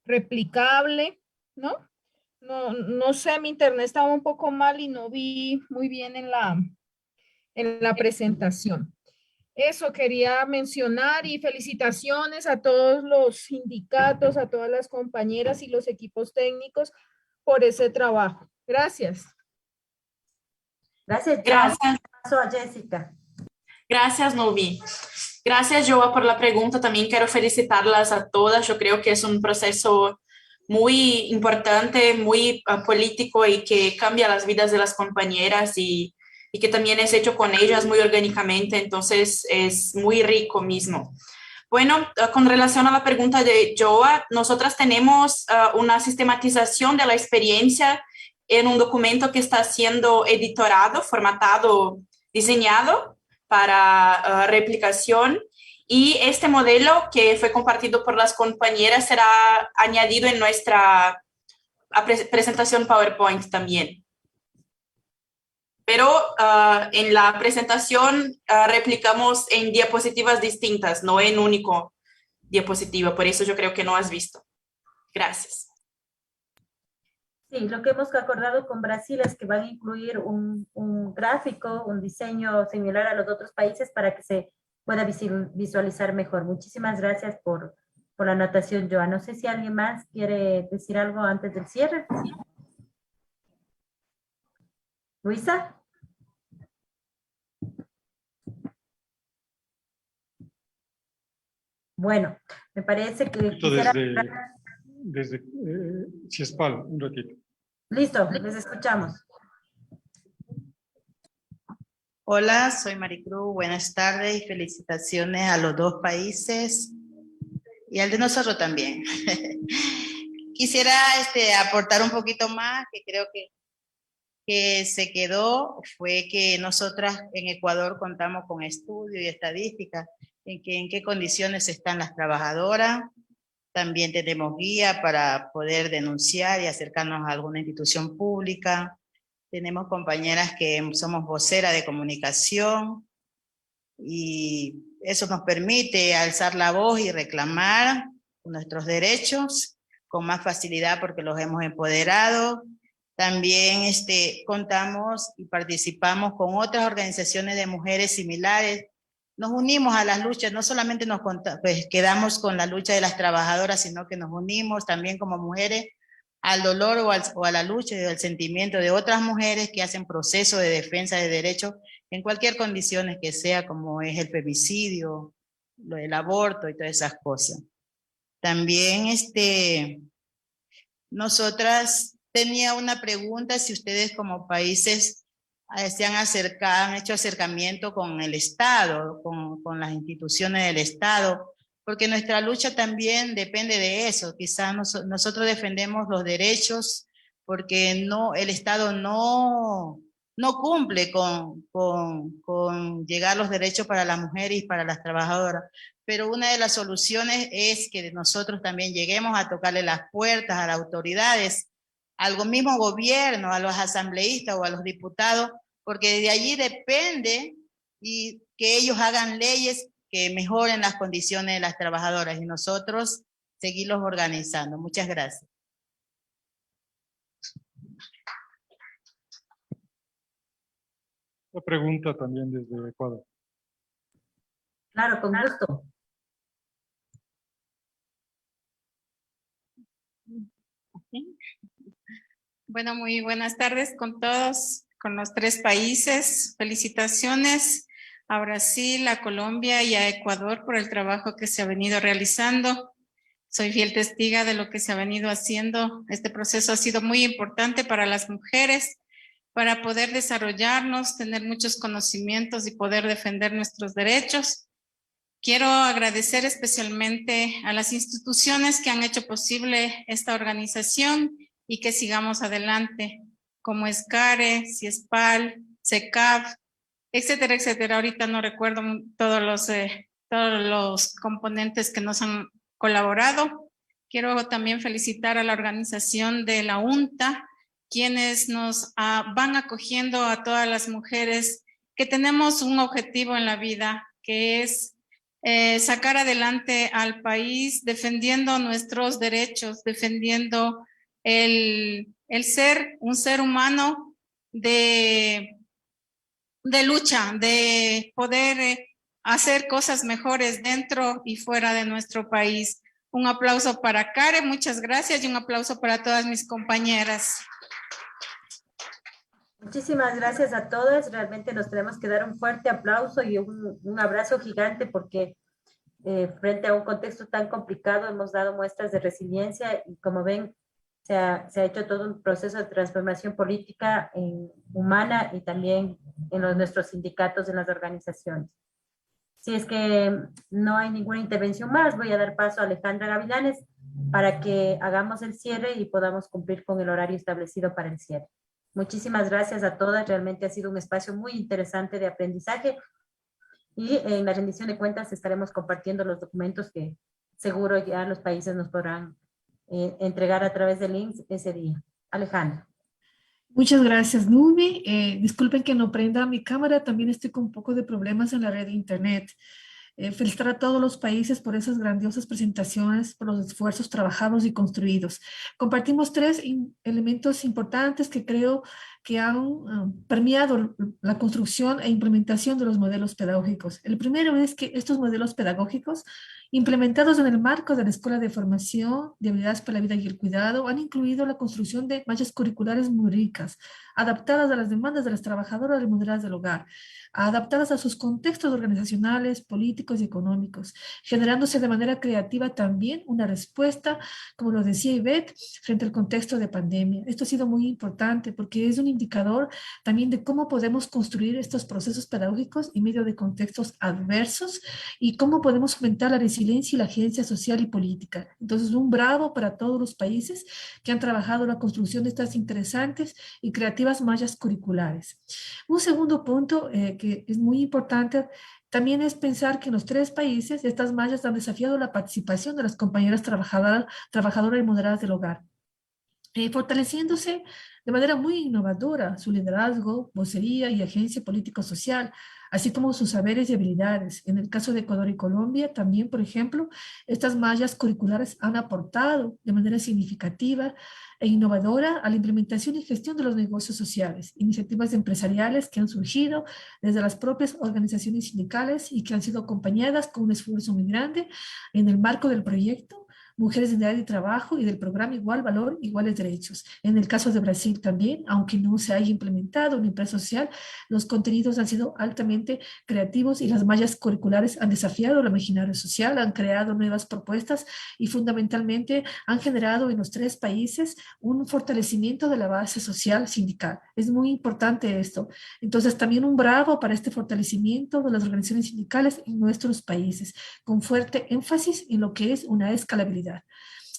replicable, ¿no? No sé, mi internet estaba un poco mal y no vi muy bien en la presentación. Eso quería mencionar y felicitaciones a todos los sindicatos, a todas las compañeras y los equipos técnicos por ese trabajo. Gracias. Gracias. Gracias. Paso a Jessica. Gracias, Nubi. Gracias, Joa, por la pregunta. También quiero felicitarlas a todas. Yo creo que es un proceso muy importante, muy político y que cambia las vidas de las compañeras y que también es hecho con ellas muy orgánicamente. Entonces, es muy rico mismo. Bueno, con relación a la pregunta de Joa, nosotras tenemos una sistematización de la experiencia en un documento que está siendo editorado, formatado, diseñado para replicación, y este modelo que fue compartido por las compañeras será añadido en nuestra presentación PowerPoint también. Pero en la presentación replicamos en diapositivas distintas, no en único diapositiva, por eso yo creo que no has visto. Gracias. Sí, lo que hemos acordado con Brasil es que van a incluir un gráfico, un diseño similar a los otros países para que se pueda visualizar mejor. Muchísimas gracias por la anotación, Joa. No sé si alguien más quiere decir algo antes del cierre. Luisa. Bueno, me parece que desde Ciespal, un ratito. Listo, les escuchamos. Hola, soy Maricruz, buenas tardes y felicitaciones a los 2 países y al de nosotros también. Quisiera aportar un poquito más, que creo que se quedó, fue que nosotras en Ecuador contamos con estudios y estadísticas en qué condiciones están las trabajadoras. También tenemos guía para poder denunciar y acercarnos a alguna institución pública. Tenemos compañeras que somos voceras de comunicación y eso nos permite alzar la voz y reclamar nuestros derechos con más facilidad porque los hemos empoderado. También contamos y participamos con otras organizaciones de mujeres similares. Nos unimos a las luchas, no solamente nos quedamos con la lucha de las trabajadoras, sino que nos unimos también como mujeres al dolor o a la lucha y al sentimiento de otras mujeres que hacen procesos de defensa de derechos en cualquier condición que sea, como es el femicidio, el aborto y todas esas cosas. También nosotras tenía una pregunta, si ustedes como países se han acercado, han hecho acercamiento con el Estado, con las instituciones del Estado, porque nuestra lucha también depende de eso. Quizás nosotros defendemos los derechos porque el Estado no cumple con llegar los derechos para las mujeres y para las trabajadoras. Pero una de las soluciones es que nosotros también lleguemos a tocarle las puertas a las autoridades, al mismo gobierno, a los asambleístas o a los diputados, porque de allí depende y que ellos hagan leyes que mejoren las condiciones de las trabajadoras y nosotros seguirlos organizando. Muchas gracias. Una pregunta también desde Ecuador. Claro, con gusto. Bueno, muy buenas tardes con todos, con los 3 países. Felicitaciones a Brasil, a Colombia y a Ecuador por el trabajo que se ha venido realizando. Soy fiel testiga de lo que se ha venido haciendo. Este proceso ha sido muy importante para las mujeres, para poder desarrollarnos, tener muchos conocimientos y poder defender nuestros derechos. Quiero agradecer especialmente a las instituciones que han hecho posible esta organización y que sigamos adelante, como SCARE, CIESPAL, CECAF, etcétera, etcétera. Ahorita no recuerdo todos los componentes que nos han colaborado. Quiero también felicitar a la organización de la UNTA, quienes nos van acogiendo a todas las mujeres que tenemos un objetivo en la vida, que es sacar adelante al país defendiendo nuestros derechos, defendiendo el ser un ser humano de lucha, de poder hacer cosas mejores dentro y fuera de nuestro país. Un aplauso para Karen, muchas gracias, y un aplauso para todas mis compañeras. Muchísimas gracias a todos. Realmente nos tenemos que dar un fuerte aplauso y un abrazo gigante porque frente a un contexto tan complicado hemos dado muestras de resiliencia y como ven se ha hecho todo un proceso de transformación política humana y también en nuestros sindicatos, en las organizaciones. Si es que no hay ninguna intervención más, voy a dar paso a Alejandra Gavilanes para que hagamos el cierre y podamos cumplir con el horario establecido para el cierre. Muchísimas gracias a todas, realmente ha sido un espacio muy interesante de aprendizaje y en la rendición de cuentas estaremos compartiendo los documentos que seguro ya los países nos podrán entregar a través de links ese día. Alejandra. Muchas gracias, Nubi. Disculpen que no prenda mi cámara, también estoy con un poco de problemas en la red de internet. Felicitar a todos los países por esas grandiosas presentaciones, por los esfuerzos trabajados y construidos. Compartimos 3 elementos importantes que creo que han permeado la construcción e implementación de los modelos pedagógicos. El primero es que estos modelos pedagógicos, implementados en el marco de la Escuela de Formación de Habilidades para la Vida y el Cuidado, han incluido la construcción de mallas curriculares muy ricas, adaptadas a las demandas de las trabajadoras remuneradas del hogar, adaptadas a sus contextos organizacionales, políticos y económicos, generándose de manera creativa también una respuesta, como lo decía Ivette, frente al contexto de pandemia. Esto ha sido muy importante porque es un indicador también de cómo podemos construir estos procesos pedagógicos en medio de contextos adversos y cómo podemos fomentar la resiliencia y la agencia social y política. Entonces, un bravo para todos los países que han trabajado la construcción de estas interesantes y creativas mallas curriculares. Un segundo punto que es muy importante también es pensar que en los 3 países estas mallas han desafiado la participación de las compañeras trabajadoras y moderadas del hogar, fortaleciéndose de manera muy innovadora su liderazgo, vocería y agencia político-social, así como sus saberes y habilidades. En el caso de Ecuador y Colombia, también, por ejemplo, estas mallas curriculares han aportado de manera significativa e innovadora a la implementación y gestión de los negocios sociales, iniciativas empresariales que han surgido desde las propias organizaciones sindicales y que han sido acompañadas con un esfuerzo muy grande en el marco del proyecto Mujeres en Edad de Trabajo y del programa Igual Valor, Iguales Derechos. En el caso de Brasil también, aunque no se haya implementado una empresa social, los contenidos han sido altamente creativos y las mallas curriculares han desafiado el imaginario social, han creado nuevas propuestas y fundamentalmente han generado en los 3 países un fortalecimiento de la base social sindical. Es muy importante esto. Entonces también un bravo para este fortalecimiento de las organizaciones sindicales en nuestros países, con fuerte énfasis en lo que es una escalabilidad.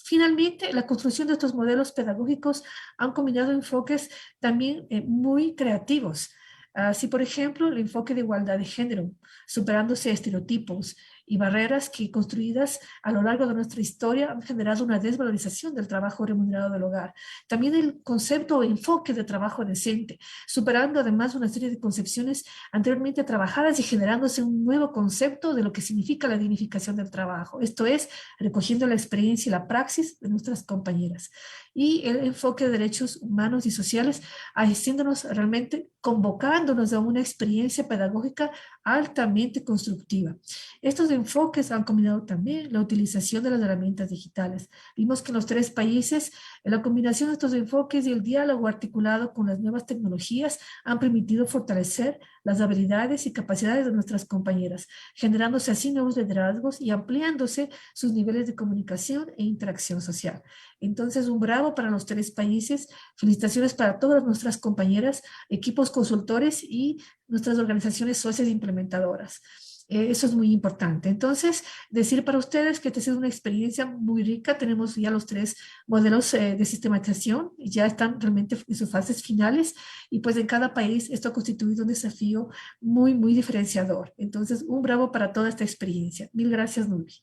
Finalmente, la construcción de estos modelos pedagógicos han combinado enfoques también muy creativos. Así, por ejemplo, el enfoque de igualdad de género, superándose estereotipos y barreras que construidas a lo largo de nuestra historia han generado una desvalorización del trabajo remunerado del hogar. También el concepto o enfoque de trabajo decente, superando además una serie de concepciones anteriormente trabajadas y generándose un nuevo concepto de lo que significa la dignificación del trabajo. Esto es, recogiendo la experiencia y la praxis de nuestras compañeras. Y el enfoque de derechos humanos y sociales, haciéndonos realmente, convocándonos a una experiencia pedagógica altamente constructiva. Estos enfoques han combinado también la utilización de las herramientas digitales. Vimos que en los 3 países, la combinación de estos enfoques y el diálogo articulado con las nuevas tecnologías han permitido fortalecer las habilidades y capacidades de nuestras compañeras, generándose así nuevos liderazgos y ampliándose sus niveles de comunicación e interacción social. Entonces, un bravo para los 3 países, felicitaciones para todas nuestras compañeras, equipos consultores y nuestras organizaciones socias implementadoras. Eso es muy importante. Entonces, decir para ustedes que esta ha sido una experiencia muy rica. Tenemos ya los 3 modelos de sistematización, ya están realmente en sus fases finales y pues en cada país esto ha constituido un desafío muy, muy diferenciador. Entonces, un bravo para toda esta experiencia. Mil gracias, Nubi.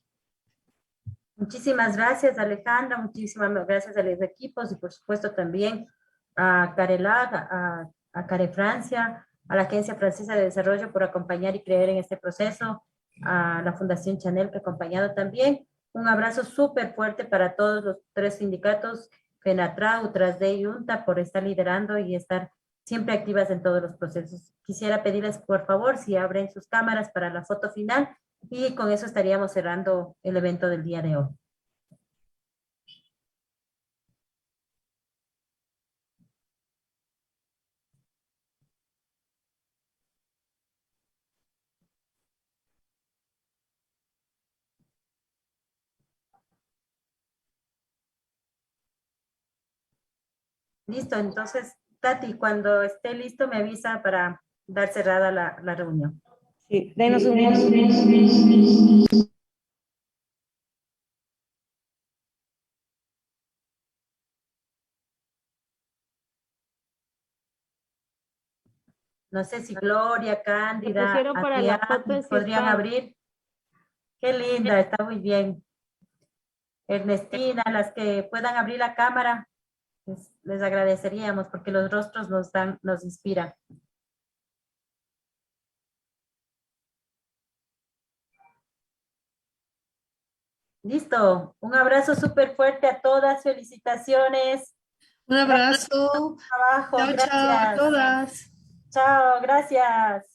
Muchísimas gracias, Alejandra. Muchísimas gracias a los equipos y por supuesto también a Carelag, a Care Francia, a la Agencia Francesa de Desarrollo por acompañar y creer en este proceso, a la Fundación Chanel que ha acompañado también. Un abrazo súper fuerte para todos los 3 sindicatos, FENATRA, UTRASDE y UNTA, por estar liderando y estar siempre activas en todos los procesos. Quisiera pedirles, por favor, si abren sus cámaras para la foto final y con eso estaríamos cerrando el evento del día de hoy. Listo, entonces, Tati, cuando esté listo me avisa para dar cerrada la reunión. Sí, denos un minuto. No sé si Gloria, Cándida, pusieron para la Adrián, foto, sí podrían está. abrir. Qué linda, está muy bien. Ernestina, las que puedan abrir la cámara, les agradeceríamos porque los rostros nos inspiran. Listo, un abrazo súper fuerte a todas, felicitaciones. Un abrazo. Trabajo, Chao, gracias. chao a todas. Chao, gracias.